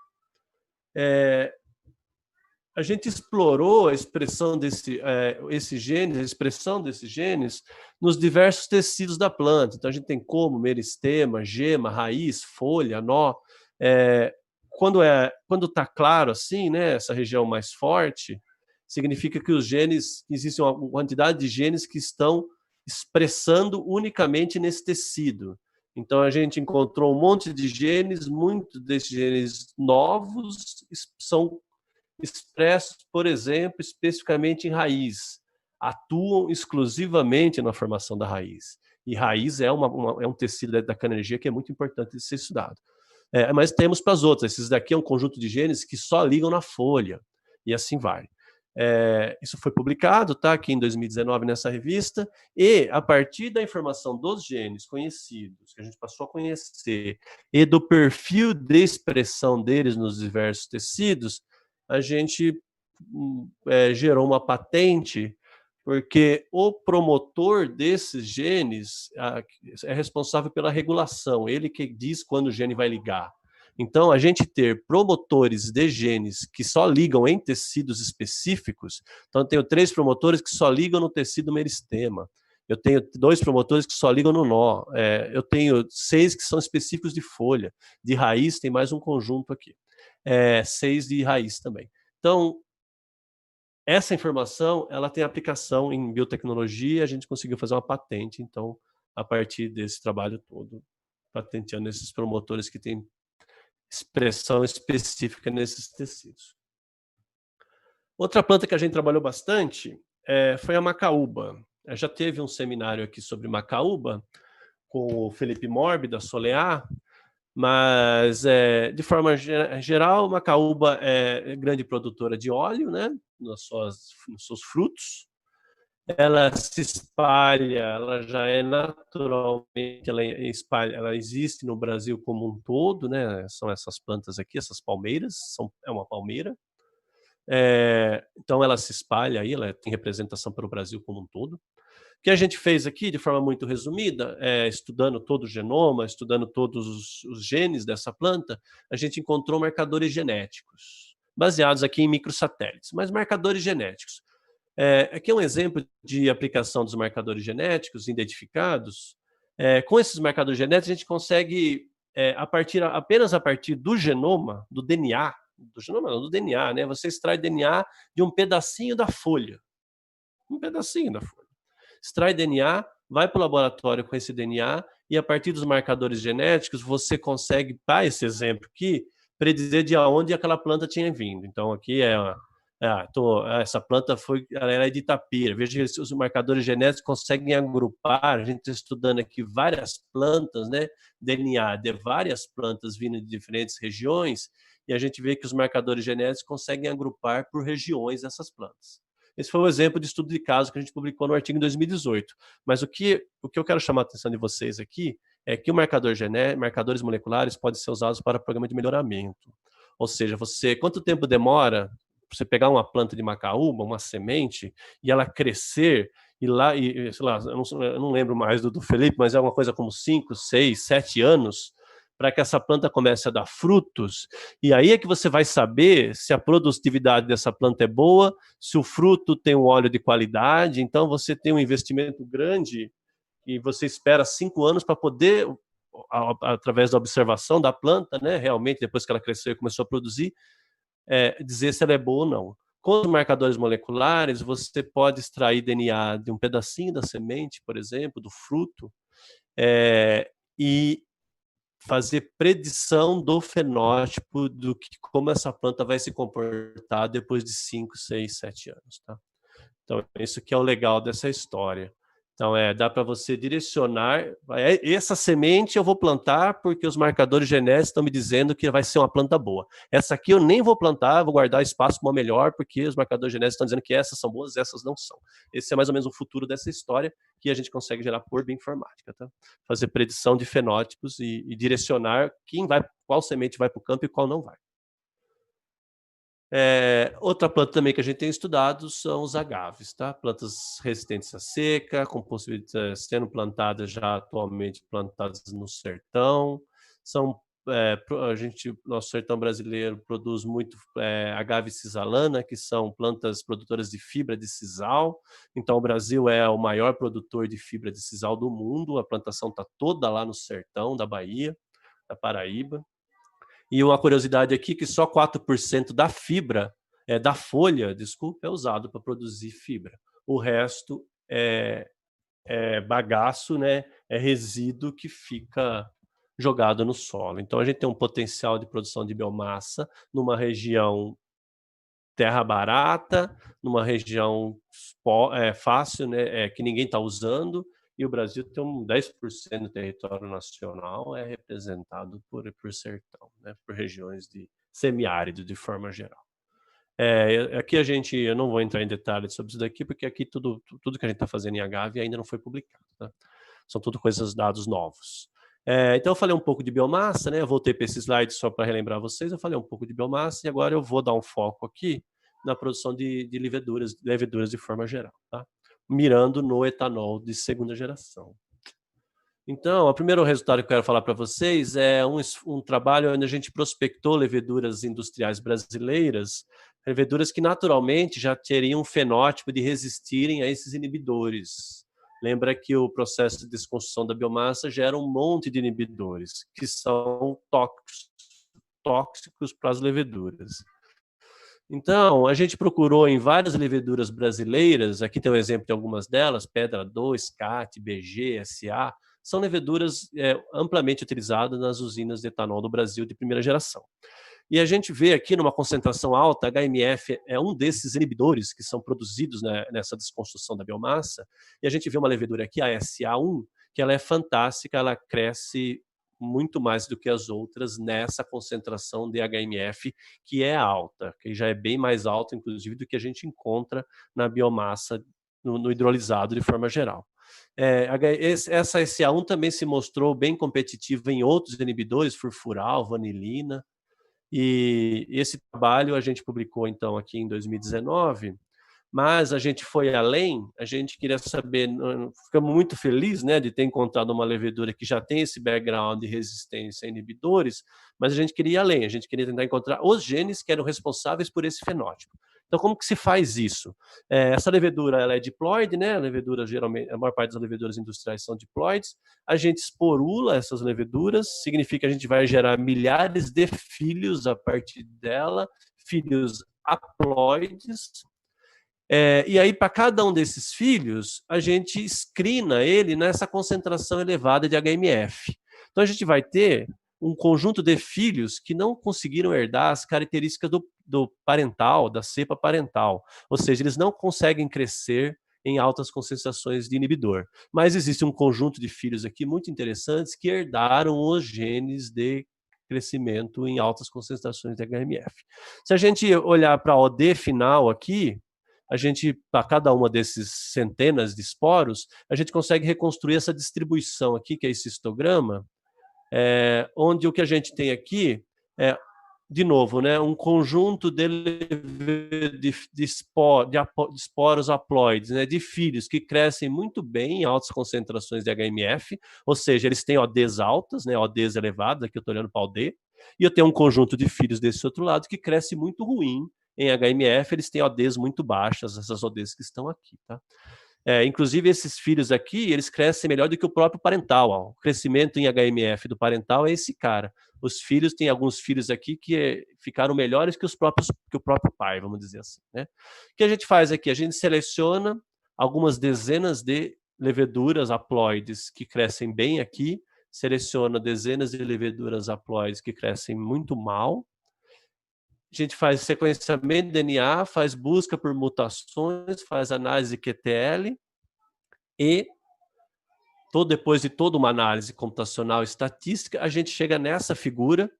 A gente explorou a expressão esses genes, a expressão desses genes nos diversos tecidos da planta. Então, a gente tem como meristema, gema, raiz, folha, nó. Quando está claro assim, né, essa região mais forte, significa que existe uma quantidade de genes que estão expressando unicamente nesse tecido. Então, a gente encontrou um monte de genes, muitos desses genes novos são expressos, por exemplo, especificamente em raiz, atuam exclusivamente na formação da raiz. E raiz é um tecido da cana-energia que é muito importante de ser estudado. Mas temos para as outras. Esses daqui é um conjunto de genes que só ligam na folha, e assim vai. Isso foi publicado, tá, aqui em 2019 nessa revista, e a partir da informação dos genes conhecidos, que a gente passou a conhecer, e do perfil de expressão deles nos diversos tecidos, a gente gerou uma patente, porque o promotor desses genes é responsável pela regulação, ele que diz quando o gene vai ligar. Então, a gente ter promotores de genes que só ligam em tecidos específicos, então eu tenho 3 promotores que só ligam no tecido meristema, eu tenho 2 promotores que só ligam no nó, eu tenho 6 que são específicos de folha, de raiz tem mais um conjunto aqui, 6 de raiz também. Então, essa informação, ela tem aplicação em biotecnologia, a gente conseguiu fazer uma patente, então, a partir desse trabalho todo, patenteando esses promotores que têm expressão específica nesses tecidos. Outra planta que a gente trabalhou bastante foi a macaúba. Já teve um seminário aqui sobre macaúba com o Felipe Morbi, da Solear, mas, de forma geral, macaúba é grande produtora de óleo, né, nos seus frutos. Ela se espalha, ela já é naturalmente, ela existe no Brasil como um todo, né? São essas plantas aqui, essas palmeiras, é uma palmeira. Então ela se espalha aí, ela tem representação para o Brasil como um todo. O que a gente fez aqui, de forma muito resumida, estudando todo o genoma, estudando todos os genes dessa planta, a gente encontrou marcadores genéticos, baseados aqui em microsatélites, mas marcadores genéticos. Aqui é um exemplo de aplicação dos marcadores genéticos identificados. Com esses marcadores genéticos, a gente consegue, apenas a partir do genoma, do DNA, do DNA, né? Você extrai DNA de um pedacinho da folha. Um pedacinho da folha. Extrai DNA, vai para o laboratório com esse DNA, e a partir dos marcadores genéticos, você consegue, para esse exemplo aqui, predizer de onde aquela planta tinha vindo. Então, aqui essa planta ela é de Itapira. Veja que os marcadores genéticos conseguem agrupar, a gente está estudando aqui várias plantas, né, DNA de várias plantas vindo de diferentes regiões, e a gente vê que os marcadores genéticos conseguem agrupar por regiões dessas plantas. Esse foi o exemplo de estudo de caso que a gente publicou no artigo em 2018. Mas o que eu quero chamar a atenção de vocês aqui é que o marcadores moleculares podem ser usados para programa de melhoramento. Ou seja, quanto tempo demora você pegar uma planta de macaúba, uma semente, e ela crescer, sei lá, eu não lembro mais do Felipe, mas é uma coisa como 5, 6, 7 anos, para que essa planta comece a dar frutos, e aí é que você vai saber se a produtividade dessa planta é boa, se o fruto tem um óleo de qualidade. Então você tem um investimento grande, e você espera 5 anos para poder, através da observação da planta, né, realmente, depois que ela cresceu e começou a produzir, dizer se ela é boa ou não. Com os marcadores moleculares, você pode extrair DNA de um pedacinho da semente, por exemplo, do fruto, e fazer predição do fenótipo como essa planta vai se comportar depois de 5, 6, 7 anos. Tá? Então, isso que é o legal dessa história. Então, dá para você direcionar, essa semente eu vou plantar porque os marcadores genéticos estão me dizendo que vai ser uma planta boa. Essa aqui eu nem vou plantar, vou guardar espaço para uma melhor, porque os marcadores genéticos estão dizendo que essas são boas, essas não são. Esse é mais ou menos o futuro dessa história que a gente consegue gerar por bioinformática. Tá? Fazer predição de fenótipos e direcionar qual semente vai para o campo e qual não vai. Outra planta também que a gente tem estudado são os agaves, tá? Plantas resistentes à seca, com possibilidade sendo plantadas já atualmente plantadas no sertão. Nosso sertão brasileiro produz muito agave cisalana, que são plantas produtoras de fibra de sisal. Então o Brasil é o maior produtor de fibra de sisal do mundo. A plantação está toda lá no sertão da Bahia, da Paraíba. E uma curiosidade aqui que só 4% da fibra, da folha, desculpa, é usado para produzir fibra. O resto é bagaço, né? É resíduo que fica jogado no solo. Então a gente tem um potencial de produção de biomassa numa região terra barata, numa região fácil, né? Que ninguém está usando. E o Brasil tem 10% do território nacional representado por sertão, né, por regiões de semiárido de forma geral. Aqui eu não vou entrar em detalhes sobre isso daqui, porque aqui tudo que a gente está fazendo em Agave ainda não foi publicado, tá? São tudo dados novos. Então eu falei um pouco de biomassa, né? Eu voltei para esse slide só para relembrar vocês, eu falei um pouco de biomassa e agora eu vou dar um foco aqui na produção de leveduras de forma geral, tá? Mirando no etanol de segunda geração. Então, o primeiro resultado que eu quero falar para vocês é um trabalho onde a gente prospectou leveduras industriais brasileiras, leveduras que naturalmente já teriam um fenótipo de resistirem a esses inibidores. Lembra que o processo de desconstrução da biomassa gera um monte de inibidores, que são tóxicos para as leveduras. Então, a gente procurou em várias leveduras brasileiras, aqui tem um exemplo de algumas delas, Pedra 2, CAT, BG, SA, são leveduras amplamente utilizadas nas usinas de etanol do Brasil de primeira geração. E a gente vê aqui numa concentração alta, HMF é um desses inibidores que são produzidos, né, nessa desconstrução da biomassa, e a gente vê uma levedura aqui, a SA1, que ela é fantástica, ela cresce muito mais do que as outras nessa concentração de HMF, que é alta, que já é bem mais alta, inclusive, do que a gente encontra na biomassa no hidrolisado de forma geral. Essa SA1 também se mostrou bem competitiva em outros inibidores, furfural, vanilina, e esse trabalho a gente publicou então aqui em 2019, mas a gente foi além, a gente queria saber, ficamos muito felizes, né, de ter encontrado uma levedura que já tem esse background de resistência a inibidores, mas a gente queria ir além, a gente queria tentar encontrar os genes que eram responsáveis por esse fenótipo. Então, como que se faz isso? Essa levedura ela é diploide, né? A levedura, geralmente, a maior parte das leveduras industriais são diploides. A gente esporula essas leveduras, significa que a gente vai gerar milhares de filhos a partir dela, filhos haploides. E aí, para cada um desses filhos, a gente screena ele nessa concentração elevada de HMF. Então, a gente vai ter um conjunto de filhos que não conseguiram herdar as características do parental, da cepa parental. Ou seja, eles não conseguem crescer em altas concentrações de inibidor. Mas existe um conjunto de filhos aqui muito interessantes que herdaram os genes de crescimento em altas concentrações de HMF. Se a gente olhar para a OD final aqui, a gente, para cada uma desses centenas de esporos, a gente consegue reconstruir essa distribuição aqui, que é esse histograma, onde o que a gente tem aqui é, de novo, né, um conjunto de esporos haploides, né, de filhos que crescem muito bem em altas concentrações de HMF, ou seja, eles têm ODs altas, né, ODs elevadas, aqui eu estou olhando para a OD, e eu tenho um conjunto de filhos desse outro lado que cresce muito ruim em HMF, eles têm ODs muito baixas, essas ODs que estão aqui, tá? Inclusive, esses filhos aqui, eles crescem melhor do que o próprio parental. Ó. O crescimento em HMF do parental é esse cara. Os filhos, tem alguns filhos aqui que ficaram melhores que o próprio pai, vamos dizer assim. Né? O que a gente faz aqui? A gente seleciona algumas dezenas de leveduras haploides que crescem bem aqui, seleciona dezenas de leveduras haploides que crescem muito mal. A gente faz sequenciamento de DNA, faz busca por mutações, faz análise QTL e depois de toda uma análise computacional estatística, a gente chega nessa figura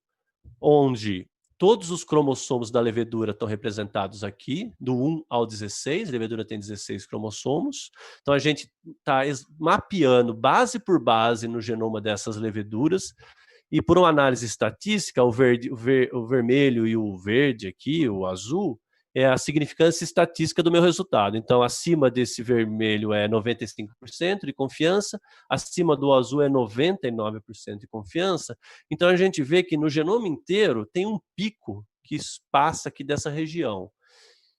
onde todos os cromossomos da levedura estão representados aqui, do 1 ao 16, a levedura tem 16 cromossomos. Então a gente está mapeando base por base no genoma dessas leveduras. E por uma análise estatística, o vermelho e o verde aqui, o azul, é a significância estatística do meu resultado. Então, acima desse vermelho é 95% de confiança, acima do azul é 99% de confiança. Então, a gente vê que no genoma inteiro tem um pico que passa aqui dessa região.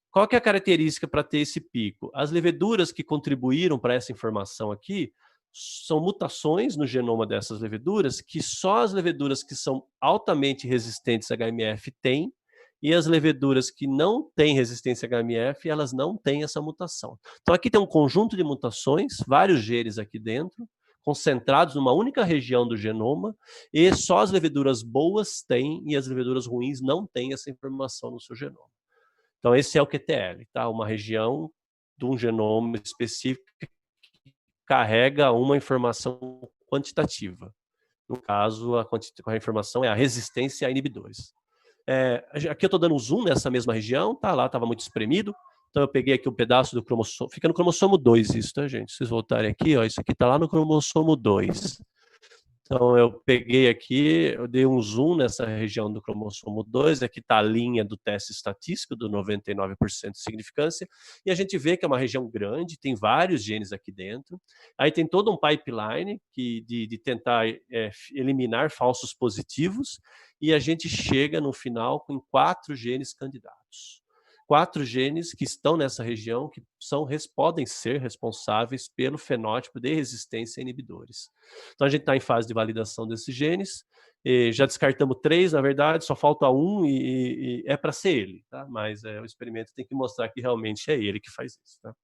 Qual que é a característica para ter esse pico? As leveduras que contribuíram para essa informação aqui são mutações no genoma dessas leveduras que só as leveduras que são altamente resistentes a HMF têm, e as leveduras que não têm resistência a HMF, elas não têm essa mutação. Então aqui tem um conjunto de mutações, vários genes aqui dentro, concentrados numa única região do genoma, e só as leveduras boas têm, e as leveduras ruins não têm essa informação no seu genoma. Então esse é o QTL, tá? Uma região de um genoma específico carrega uma informação quantitativa. No caso, a informação é a resistência a inibidores. Aqui eu estou dando um zoom nessa mesma região, tá? Lá estava muito espremido. Então eu peguei aqui um pedaço do cromossomo, fica no cromossomo 2 isso, tá, gente? Se vocês voltarem aqui, ó, isso aqui está lá no cromossomo 2. Então eu peguei aqui, eu dei um zoom nessa região do cromossomo 2, aqui está a linha do teste estatístico do 99% de significância, e a gente vê que é uma região grande, tem vários genes aqui dentro, aí tem todo um pipeline de tentar eliminar falsos positivos, e a gente chega no final com 4 genes candidatos. 4 genes que estão nessa região que podem ser responsáveis pelo fenótipo de resistência a inibidores. Então a gente está em fase de validação desses genes, já descartamos 3, na verdade, só falta 1 e é para ser ele, tá? Mas o experimento tem que mostrar que realmente é ele que faz isso, tá?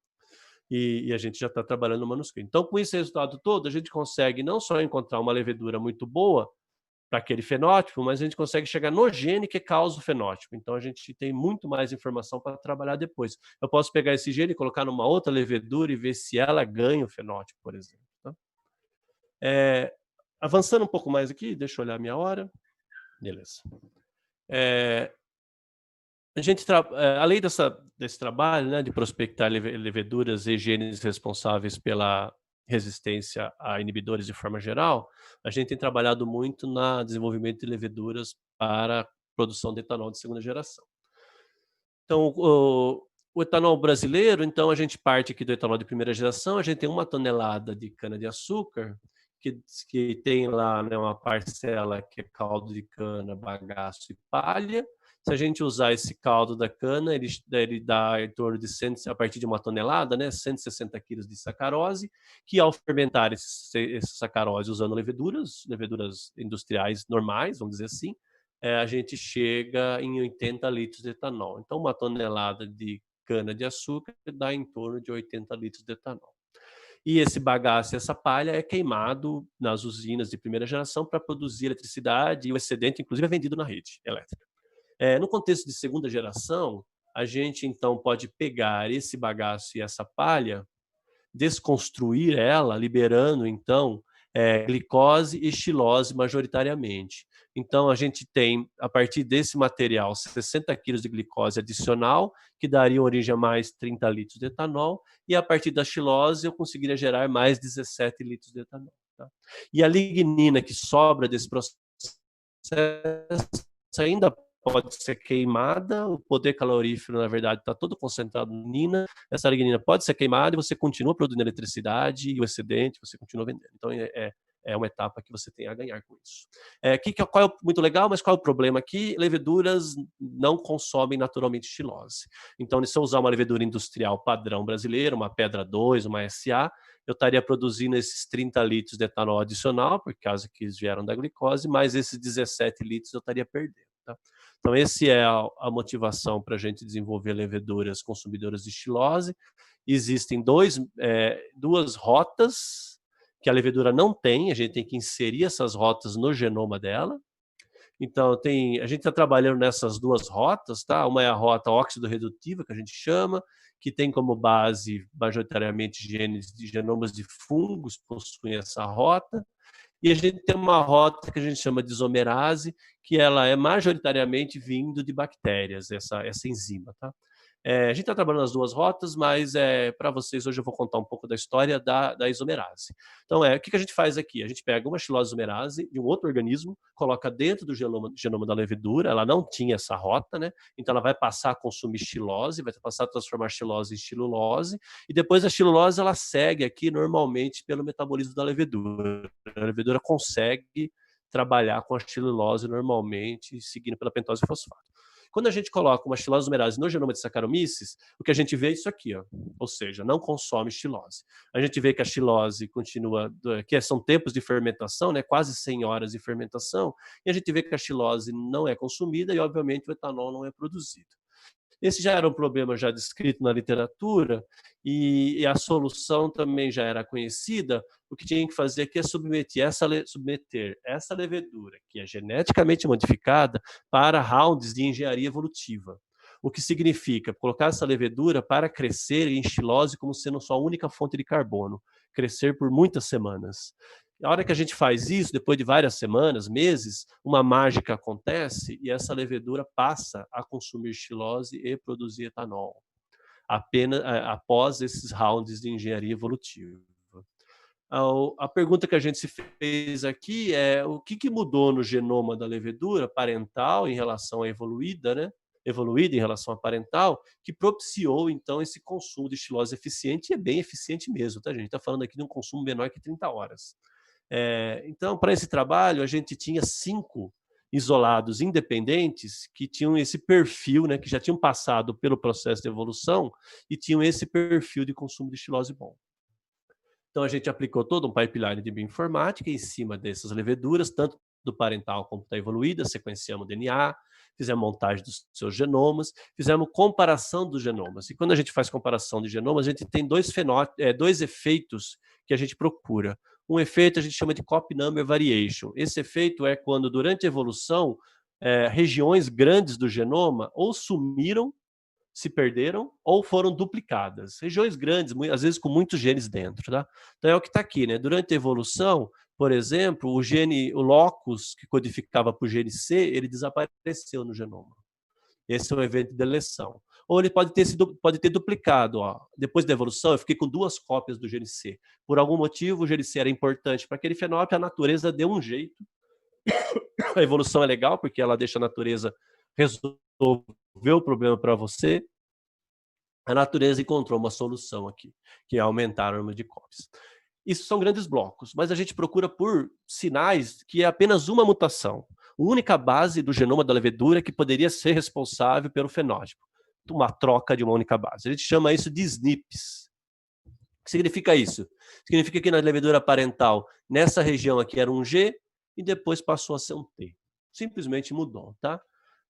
E a gente já está trabalhando no manuscrito. Então, com esse resultado todo, a gente consegue não só encontrar uma levedura muito boa para aquele fenótipo, mas a gente consegue chegar no gene que causa o fenótipo. Então, a gente tem muito mais informação para trabalhar depois. Eu posso pegar esse gene e colocar numa outra levedura e ver se ela ganha o fenótipo, por exemplo. Tá? Avançando um pouco mais aqui, deixa eu olhar a minha hora. Beleza. A gente, além desse trabalho, né, de prospectar leveduras e genes responsáveis pela resistência a inibidores de forma geral, a gente tem trabalhado muito no desenvolvimento de leveduras para produção de etanol de segunda geração. Então, o etanol brasileiro, então a gente parte aqui do etanol de primeira geração, a gente tem 1 tonelada de cana-de-açúcar, que tem lá, né, uma parcela que é caldo de cana, bagaço e palha. Se a gente usar esse caldo da cana, ele dá em torno de a partir de 1 tonelada, né, 160 quilos de sacarose, que ao fermentar esse sacarose usando leveduras industriais normais, vamos dizer assim, a gente chega em 80 litros de etanol. Então, 1 tonelada de cana-de-açúcar dá em torno de 80 litros de etanol. E esse bagaço, essa palha é queimado nas usinas de primeira geração para produzir eletricidade, e o excedente, inclusive, é vendido na rede elétrica. No contexto de segunda geração, a gente, então, pode pegar esse bagaço e essa palha, desconstruir ela, liberando, então, glicose e xilose majoritariamente. Então, a gente tem, a partir desse material, 60 quilos de glicose adicional, que daria origem a mais 30 litros de etanol, e a partir da xilose eu conseguiria gerar mais 17 litros de etanol. Tá? E a lignina que sobra desse processo ainda pode ser queimada, o poder calorífero, na verdade, está todo concentrado na lignina, essa lignina pode ser queimada e você continua produzindo eletricidade e o excedente você continua vendendo. Então, é uma etapa que você tem a ganhar com isso. Qual é muito legal, mas qual é o problema aqui? Leveduras não consomem naturalmente xilose. Então, se eu usar uma levedura industrial padrão brasileira, uma Pedra 2, uma SA, eu estaria produzindo esses 30 litros de etanol adicional, por causa que eles vieram da glicose, mas esses 17 litros eu estaria perdendo. Tá? Então, essa é a motivação para a gente desenvolver leveduras consumidoras de xilose. Existem duas rotas que a levedura não tem, a gente tem que inserir essas rotas no genoma dela. Então, a gente está trabalhando nessas 2 rotas, tá? Uma é a rota óxido-redutiva, que a gente chama, que tem como base, majoritariamente, genomas de fungos possuem essa rota. E a gente tem uma rota que a gente chama de isomerase, que ela é majoritariamente vindo de bactérias, essa enzima, tá? A gente está trabalhando nas 2 rotas, mas para vocês hoje eu vou contar um pouco da história da isomerase. Então, o que a gente faz aqui? A gente pega uma xilose isomerase de um outro organismo, coloca dentro do genoma da levedura, ela não tinha essa rota, né? Então ela vai passar a consumir xilose, vai passar a transformar xilose em xilulose, e depois a xilulose ela segue aqui normalmente pelo metabolismo da levedura. A levedura consegue trabalhar com a xilulose normalmente, seguindo pela pentose fosfato. Quando a gente coloca uma xilose isomerase no genoma de Saccharomyces, o que a gente vê é isso aqui, ó, ou seja, não consome xilose. A gente vê que a xilose continua, que são tempos de fermentação, né, quase 100 horas de fermentação, e a gente vê que a xilose não é consumida e, obviamente, o etanol não é produzido. Esse já era um problema já descrito na literatura e a solução também já era conhecida. O que tinha que fazer aqui é submeter essa levedura, que é geneticamente modificada, para rounds de engenharia evolutiva. O que significa colocar essa levedura para crescer em xilose como sendo sua única fonte de carbono, crescer por muitas semanas. A hora que a gente faz isso, depois de várias semanas, meses, uma mágica acontece e essa levedura passa a consumir xilose e produzir etanol, apenas após esses rounds de engenharia evolutiva. A pergunta que a gente se fez aqui é o que mudou no genoma da levedura parental em relação à evoluída, né? Evoluída em relação à parental, que propiciou, então, esse consumo de xilose eficiente, e é bem eficiente mesmo, tá, gente? Está falando aqui de um consumo menor que 30 horas. Então, para esse trabalho, a gente tinha 5 isolados independentes que tinham esse perfil, né, que já tinham passado pelo processo de evolução e tinham esse perfil de consumo de xilose bom. Então, a gente aplicou todo um pipeline de bioinformática em cima dessas leveduras, tanto do parental como da evoluída, sequenciamos o DNA, fizemos montagem dos seus genomas, fizemos comparação dos genomas. E quando a gente faz comparação de genomas, a gente tem dois efeitos que a gente procura. Um efeito a gente chama de copy number variation. Esse efeito é quando, durante a evolução, regiões grandes do genoma ou sumiram, se perderam ou foram duplicadas. Regiões grandes, às vezes com muitos genes dentro. Tá? Então é o que está aqui. Né? Durante a evolução, por exemplo, o locus que codificava para o gene C, ele desapareceu no genoma. Esse é um evento de deleção. Ou ele pode ter duplicado. Ó. Depois da evolução, eu fiquei com 2 cópias do gene C. Por algum motivo, o gene C era importante para aquele fenótipo, a natureza deu um jeito. A evolução é legal, porque ela deixa a natureza resolver o problema para você. A natureza encontrou uma solução aqui, que é aumentar o número de cópias. Isso são grandes blocos, mas a gente procura por sinais que é apenas uma mutação. A única base do genoma da levedura que poderia ser responsável pelo fenótipo. Uma troca de uma única base. A gente chama isso de SNPs. O que significa isso? Significa que na levedura parental, nessa região aqui era um G e depois passou a ser um T. Simplesmente mudou, tá?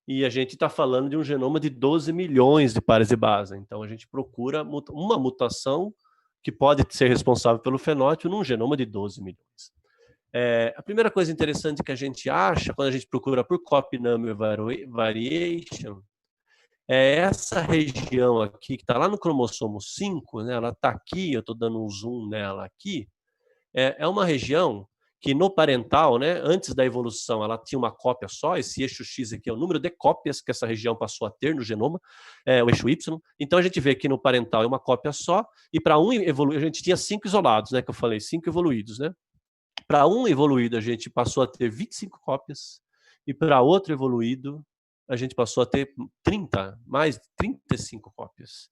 E a gente está falando de um genoma de 12 milhões de pares de base. Então, a gente procura uma mutação que pode ser responsável pelo fenótipo num genoma de 12 milhões. A primeira coisa interessante que a gente acha, quando a gente procura por copy number variation, é essa região aqui, que está lá no cromossomo 5, né, ela está aqui, eu estou dando um zoom nela aqui, é uma região que no parental, né, antes da evolução, ela tinha uma cópia só, esse eixo X aqui é o número de cópias que essa região passou a ter no genoma, o eixo Y. Então a gente vê que no parental é uma cópia só, e para um evoluir, a gente tinha 5 isolados, né, que eu falei, 5 evoluídos, né? Para um evoluído, a gente passou a ter 25 cópias, e para outro evoluído, a gente passou a ter mais de 35 cópias.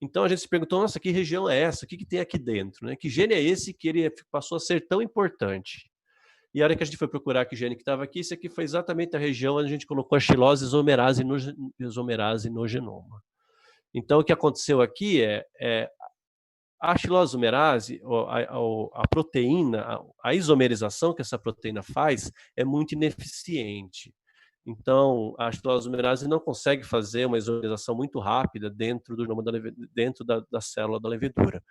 Então a gente se perguntou, nossa, que região é essa? O que tem aqui dentro? Né? Que gene é esse que ele passou a ser tão importante? E a hora que a gente foi procurar que gene que estava aqui, isso aqui foi exatamente a região onde a gente colocou a xilose isomerase no genoma. Então o que aconteceu aqui a xilose isomerase, a proteína, a isomerização que essa proteína faz é muito ineficiente. Então, a xilose isomerase não consegue fazer uma isomerização muito rápida dentro da célula da levedura.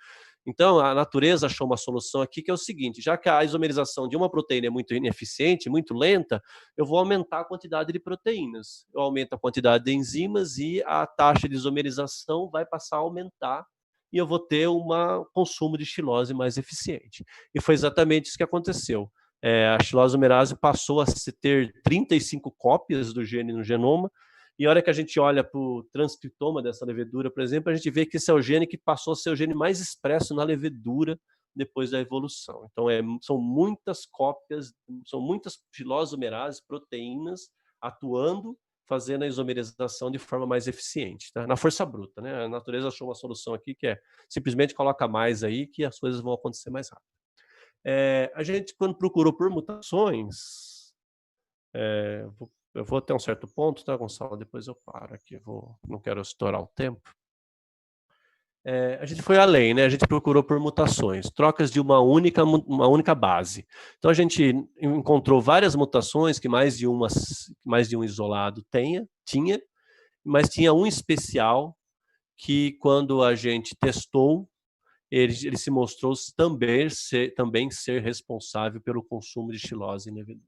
Então, a natureza achou uma solução aqui que é o seguinte, já que a isomerização de uma proteína é muito ineficiente, muito lenta, eu vou aumentar a quantidade de proteínas. Eu aumento a quantidade de enzimas e a taxa de isomerização vai passar a aumentar e eu vou ter um consumo de xilose mais eficiente. E foi exatamente isso que aconteceu. A xilose isomerase passou a ter 35 cópias do gene no genoma, e a hora que a gente olha para o transcriptoma dessa levedura, por exemplo, a gente vê que esse é o gene que passou a ser o gene mais expresso na levedura depois da evolução. Então, são muitas cópias, são muitas xilose isomerases, proteínas, atuando, fazendo a isomerização de forma mais eficiente, tá? Na força bruta, né? A natureza achou uma solução aqui que simplesmente coloca mais aí que as coisas vão acontecer mais rápido. A gente, quando procurou por mutações, eu vou até um certo ponto, tá, Gonçalo? Depois eu paro aqui, não quero estourar o tempo. A gente foi além, né? A gente procurou por mutações, trocas de uma única base. Então a gente encontrou várias mutações que mais de um isolado tinha, mas tinha um especial que, quando a gente testou, ele se mostrou também ser responsável pelo consumo de xilose em levedura.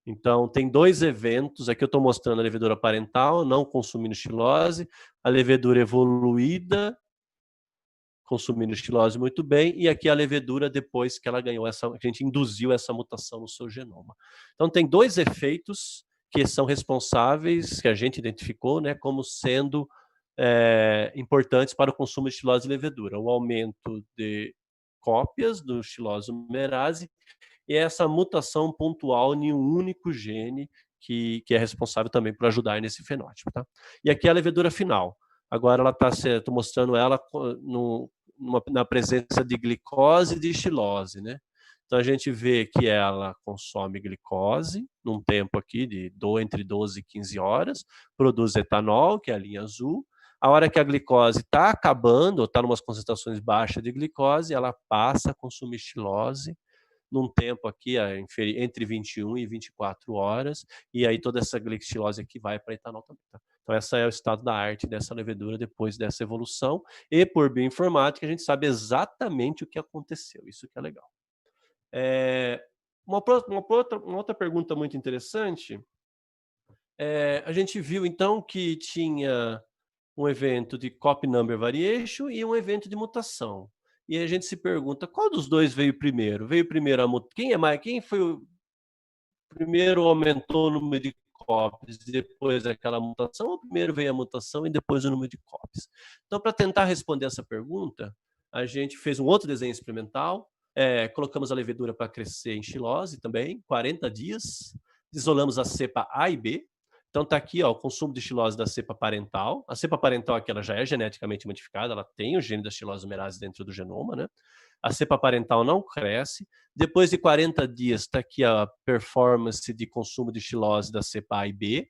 Então, tem 2 eventos, aqui eu estou mostrando a levedura parental, não consumindo xilose, a levedura evoluída, consumindo xilose muito bem, e aqui a levedura depois que ela ganhou a gente induziu essa mutação no seu genoma. Então tem 2 efeitos que são responsáveis, que a gente identificou, né, como sendo importantes para o consumo de xilose e levedura: o aumento de cópias do xilose humerase e essa mutação pontual em um único gene que é responsável também por ajudar nesse fenótipo. Tá? E aqui a levedura final. Agora ela estou mostrando ela na presença de glicose e de xilose, né? Então a gente vê que ela consome glicose num tempo aqui entre 12 e 15 horas, produz etanol, que é a linha azul. A hora que a glicose está acabando, ou está em umas concentrações baixas de glicose, ela passa a consumir xilose num tempo aqui entre 21 e 24 horas, e aí toda essa glicose aqui vai para etanol também. Tá? Então esse é o estado da arte dessa levedura depois dessa evolução, e por bioinformática a gente sabe exatamente o que aconteceu, isso que é legal. Uma outra pergunta muito interessante, a gente viu então que tinha um evento de copy number variation e um evento de mutação. E a gente se pergunta, qual dos dois veio primeiro? Veio primeiro quem foi o primeiro aumentou o número de copies depois daquela mutação, ou primeiro veio a mutação e depois o número de copies? Então, para tentar responder essa pergunta, a gente fez um outro desenho experimental, colocamos a levedura para crescer em xilose também, 40 dias, isolamos a cepa A e B. Então está aqui o consumo de xilose da cepa parental. A cepa parental aqui ela já é geneticamente modificada, ela tem o gene da xilose humerase dentro do genoma, né? A cepa parental não cresce. Depois de 40 dias está aqui a performance de consumo de xilose da cepa A e B.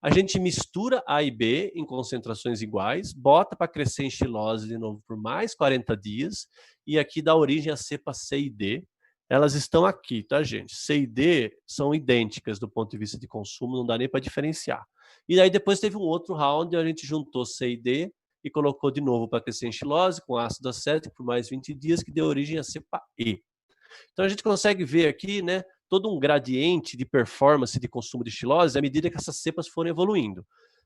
A gente mistura A e B em concentrações iguais, bota para crescer em xilose de novo por mais 40 dias, e aqui dá origem à cepa C e D. Elas estão aqui, tá, gente? C e D são idênticas do ponto de vista de consumo, não dá nem para diferenciar. E aí depois teve um outro round, a gente juntou C e D e colocou de novo para crescer em xilose com ácido acético por mais 20 dias, que deu origem à cepa E. Então a gente consegue ver aqui, né, todo um gradiente de performance de consumo de xilose à medida que essas cepas foram evoluindo.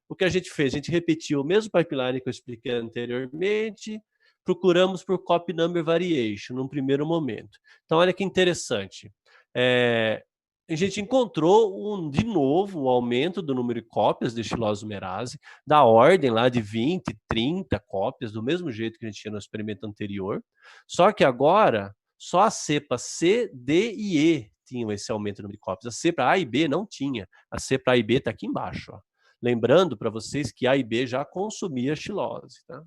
O que a gente fez? A gente repetiu o mesmo pipeline que eu expliquei anteriormente, procuramos por copy number variation num primeiro momento. Então, olha que interessante. A gente encontrou de novo o aumento do número de cópias de xilose humerase, da ordem lá de 20, 30 cópias, do mesmo jeito que a gente tinha no experimento anterior. Só que agora, só a cepa C, D e E tinham esse aumento do número de cópias. A cepa A e B não tinha. A cepa A e B está aqui embaixo. Ó. Lembrando para vocês que A e B já consumia xilose. Tá?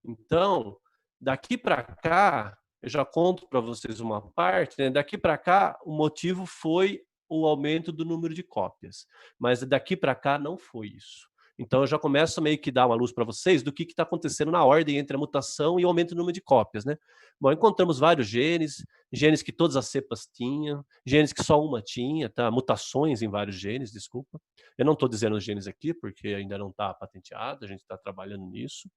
Então, daqui para cá, eu já conto para vocês uma parte, né? Daqui para cá, o motivo foi o aumento do número de cópias. Mas daqui para cá não foi isso. Então, eu já começo a meio que dar uma luz para vocês do que está acontecendo na ordem entre a mutação e o aumento do número de cópias, né? Bom, encontramos vários genes que todas as cepas tinham, genes que só uma tinha, tá? Mutações em vários genes, desculpa. Eu não estou dizendo os genes aqui, porque ainda não está patenteado, a gente está trabalhando nisso.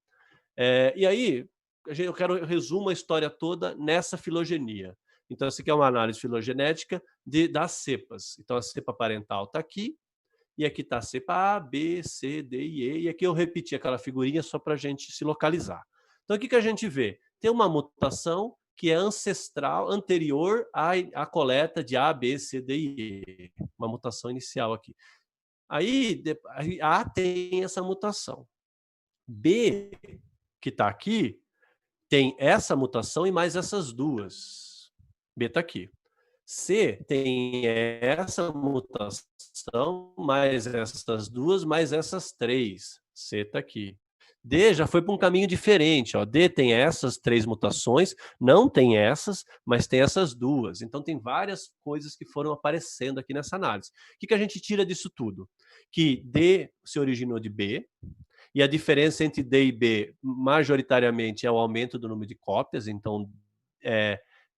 E aí, eu resumo a história toda nessa filogenia. Então, essa aqui é uma análise filogenética das cepas. Então, a cepa parental está aqui, e aqui está a cepa A, B, C, D e E, e aqui eu repeti aquela figurinha só para a gente se localizar. Então, o que a gente vê? Tem uma mutação que é ancestral, anterior à coleta de A, B, C, D e E. Uma mutação inicial aqui. Aí, A tem essa mutação. B, que está aqui, tem essa mutação e mais essas duas. B está aqui. C tem essa mutação, mais essas duas, mais essas três. C está aqui. D já foi para um caminho diferente. Ó. D tem essas 3 mutações, não tem essas, mas tem essas duas. Então, tem várias coisas que foram aparecendo aqui nessa análise. O que a gente tira disso tudo? Que D se originou de B, e a diferença entre D e B, majoritariamente, é o aumento do número de cópias. Então,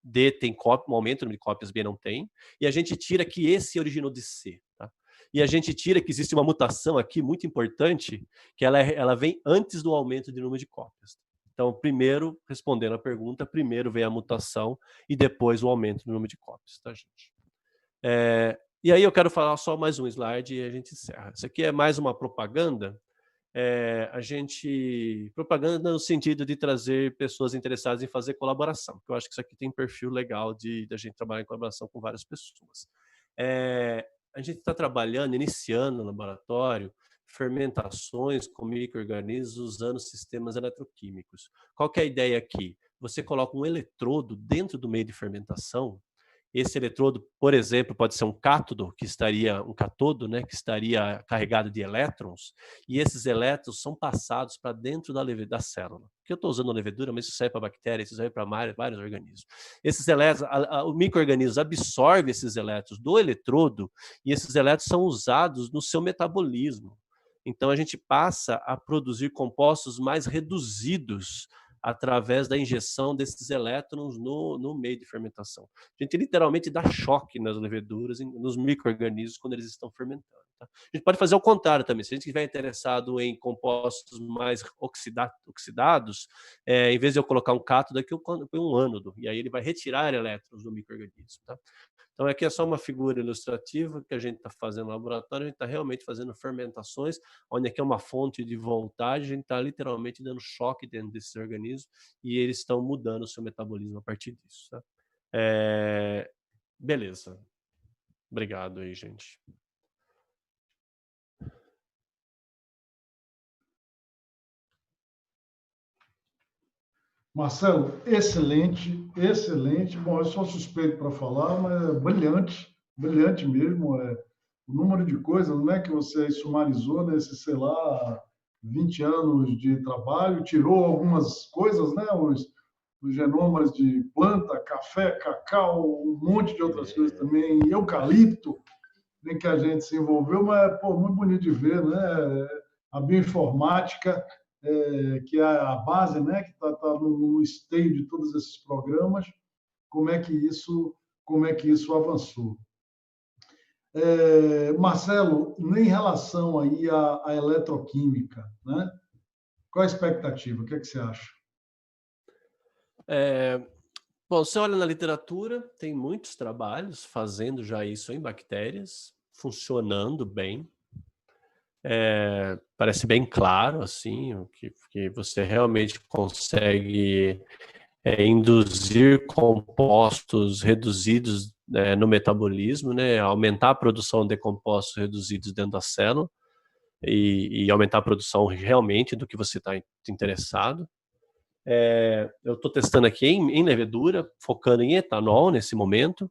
D tem um aumento do número de cópias, B não tem. E a gente tira que esse originou de C. Tá? E a gente tira que existe uma mutação aqui muito importante, que ela vem antes do aumento do número de cópias. Então, primeiro, respondendo a pergunta, primeiro vem a mutação e depois o aumento do número de cópias. Tá, gente? E aí eu quero falar só mais um slide e a gente encerra. Isso aqui é mais uma propaganda. a gente... Propaganda no sentido de trazer pessoas interessadas em fazer colaboração, porque eu acho que isso aqui tem perfil legal da gente trabalhar em colaboração com várias pessoas. A gente está trabalhando, iniciando no laboratório, fermentações com micro-organismos usando sistemas eletroquímicos. Qual que é a ideia aqui? Você coloca um eletrodo dentro do meio de fermentação. Esse eletrodo, por exemplo, pode ser um cátodo, um catodo, né, que estaria carregado de elétrons, e esses elétrons são passados para dentro da célula. Porque eu estou usando a levedura, mas isso serve para bactérias, isso serve para vários organismos. Esses elétrons, o micro-organismo absorve esses elétrons do eletrodo, e esses elétrons são usados no seu metabolismo. Então, a gente passa a produzir compostos mais reduzidos através da injeção desses elétrons no meio de fermentação. A gente literalmente dá choque nas leveduras, nos micro-organismos, quando eles estão fermentando. Tá? A gente pode fazer o contrário também. Se a gente estiver interessado em compostos mais oxidados, em vez de eu colocar um cátodo, aqui eu ponho um ânodo, e aí ele vai retirar elétrons do micro-organismo. Tá? Então, aqui é só uma figura ilustrativa que a gente está fazendo no laboratório, a gente está realmente fazendo fermentações, onde aqui é uma fonte de voltagem, a gente está literalmente dando choque dentro desses organismos e eles estão mudando o seu metabolismo a partir disso. Tá? Beleza. Obrigado aí, gente. Marcelo, excelente, excelente. Bom, eu sou suspeito para falar, mas é brilhante, brilhante mesmo. O número de coisas, não é que você sumarizou nesses, sei lá, 20 anos de trabalho, tirou algumas coisas, né? Os genomas de planta, café, cacau, um monte de outras coisas também, eucalipto, em que a gente se envolveu, mas pô, muito bonito de ver, né? A bioinformática, que é a base, né? Que está no esteio de todos esses programas, como é que isso avançou. Marcelo, em relação aí à eletroquímica, né? Qual a expectativa? O que é que você acha? Bom, você olha na literatura, tem muitos trabalhos fazendo já isso em bactérias, funcionando bem. Parece bem claro, assim, que você realmente consegue induzir compostos reduzidos no metabolismo, né, aumentar a produção de compostos reduzidos dentro da célula e aumentar a produção realmente do que você está interessado. Eu estou testando aqui em levedura, focando em etanol nesse momento.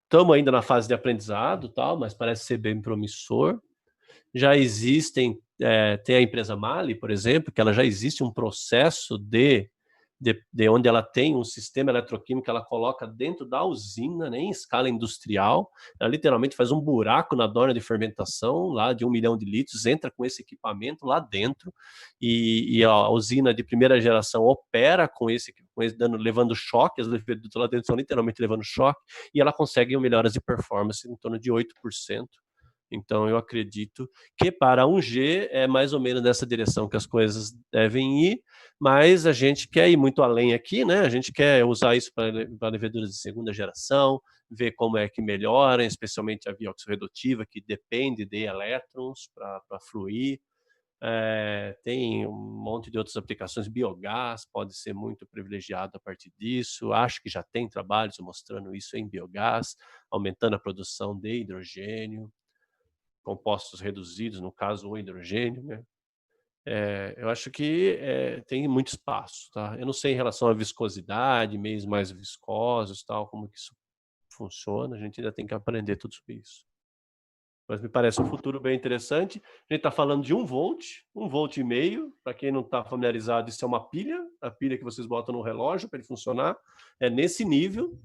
Estamos ainda na fase de aprendizado, tal, mas parece ser bem promissor. Já existem, tem a empresa Mali, por exemplo, que ela já existe um processo de onde ela tem um sistema eletroquímico, ela coloca dentro da usina, né, em escala industrial, ela literalmente faz um buraco na dorna de fermentação, lá de 1 milhão de litros, entra com esse equipamento lá dentro, e a usina de primeira geração opera com esse levando choque, as leveduras lá dentro estão literalmente levando choque, e ela consegue melhoras de performance em torno de 8%. Então, eu acredito que para 1G é mais ou menos nessa direção que as coisas devem ir, mas a gente quer ir muito além aqui, né? A gente quer usar isso para leveduras de segunda geração, ver como é que melhora, especialmente a via oxirredutiva, que depende de elétrons para fluir. Tem um monte de outras aplicações, biogás pode ser muito privilegiado a partir disso, acho que já tem trabalhos mostrando isso em biogás, aumentando a produção de hidrogênio, compostos reduzidos, no caso o hidrogênio, né? Eu acho que tem muito espaço, tá? Eu não sei em relação à viscosidade, meios mais viscosos, tal, como que isso funciona, a gente ainda tem que aprender tudo sobre isso. Mas me parece um futuro bem interessante. A gente está falando de 1 volt, 1,5 volt. Para quem não está familiarizado, isso é uma pilha, a pilha que vocês botam no relógio para ele funcionar. É nesse nível,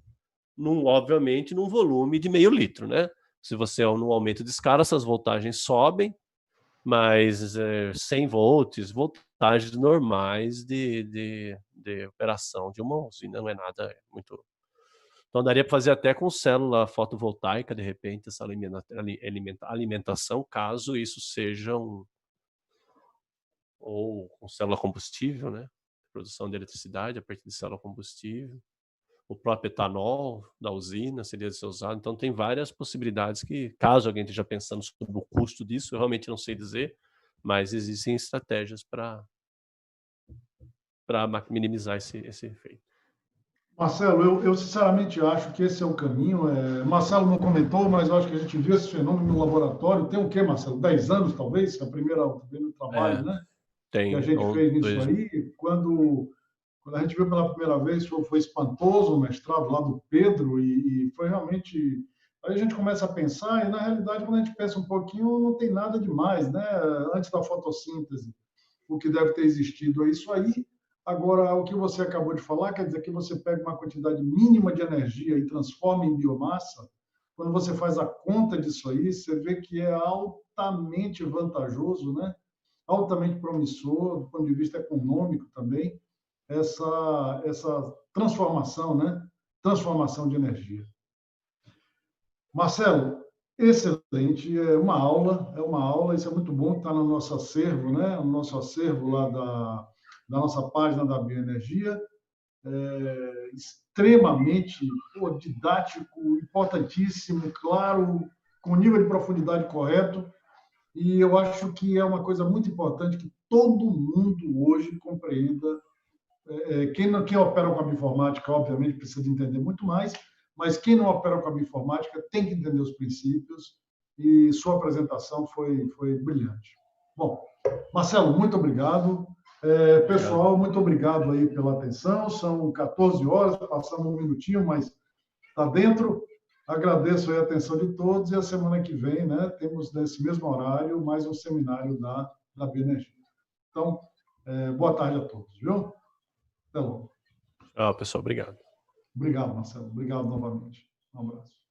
obviamente, num volume de meio litro, né? Se você no aumento de escala, essas voltagens sobem, mas 100 volts, voltagens normais de operação de uma usina, não é nada muito... Então daria para fazer até com célula fotovoltaica, de repente, essa alimentação, caso isso seja ou com célula combustível, né? Produção de eletricidade a partir de célula combustível. O próprio etanol da usina seria ser usado. Então, tem várias possibilidades que, caso alguém esteja pensando sobre o custo disso, eu realmente não sei dizer, mas existem estratégias para minimizar esse efeito. Marcelo, eu sinceramente acho que esse é o caminho. Marcelo não comentou, mas eu acho que a gente viu esse fenômeno no laboratório. Tem o quê, Marcelo? 10 anos, talvez? O primeiro trabalho, né? Tem. Que a gente fez nisso aí. Quando a gente viu pela primeira vez, foi espantoso o mestrado lá do Pedro, e foi realmente... Aí a gente começa a pensar, e na realidade, quando a gente pensa um pouquinho, não tem nada demais, né? Antes da fotossíntese, o que deve ter existido é isso aí. Agora, o que você acabou de falar, quer dizer que você pega uma quantidade mínima de energia e transforma em biomassa. Quando você faz a conta disso aí, você vê que é altamente vantajoso, né? Altamente promissor, do ponto de vista econômico também, essa transformação, né? Transformação de energia. Marcelo, excelente, é uma aula, isso é muito bom, que está no nosso acervo, né? No nosso acervo lá da nossa página da Bioenergia, extremamente didático, importantíssimo, claro, com nível de profundidade correto, e eu acho que é uma coisa muito importante que todo mundo hoje compreenda. Quem opera com a bioinformática, obviamente, precisa de entender muito mais, mas quem não opera com a bioinformática tem que entender os princípios, e sua apresentação foi brilhante. Bom, Marcelo, muito obrigado. Pessoal, muito obrigado aí pela atenção. São 14 horas, passamos um minutinho, mas está dentro. Agradeço aí a atenção de todos, e a semana que vem, né, temos nesse mesmo horário mais um seminário da Bioenergia. Então, boa tarde a todos, viu? Até logo. Tchau, pessoal. Obrigado. Obrigado, Marcelo. Obrigado novamente. Um abraço.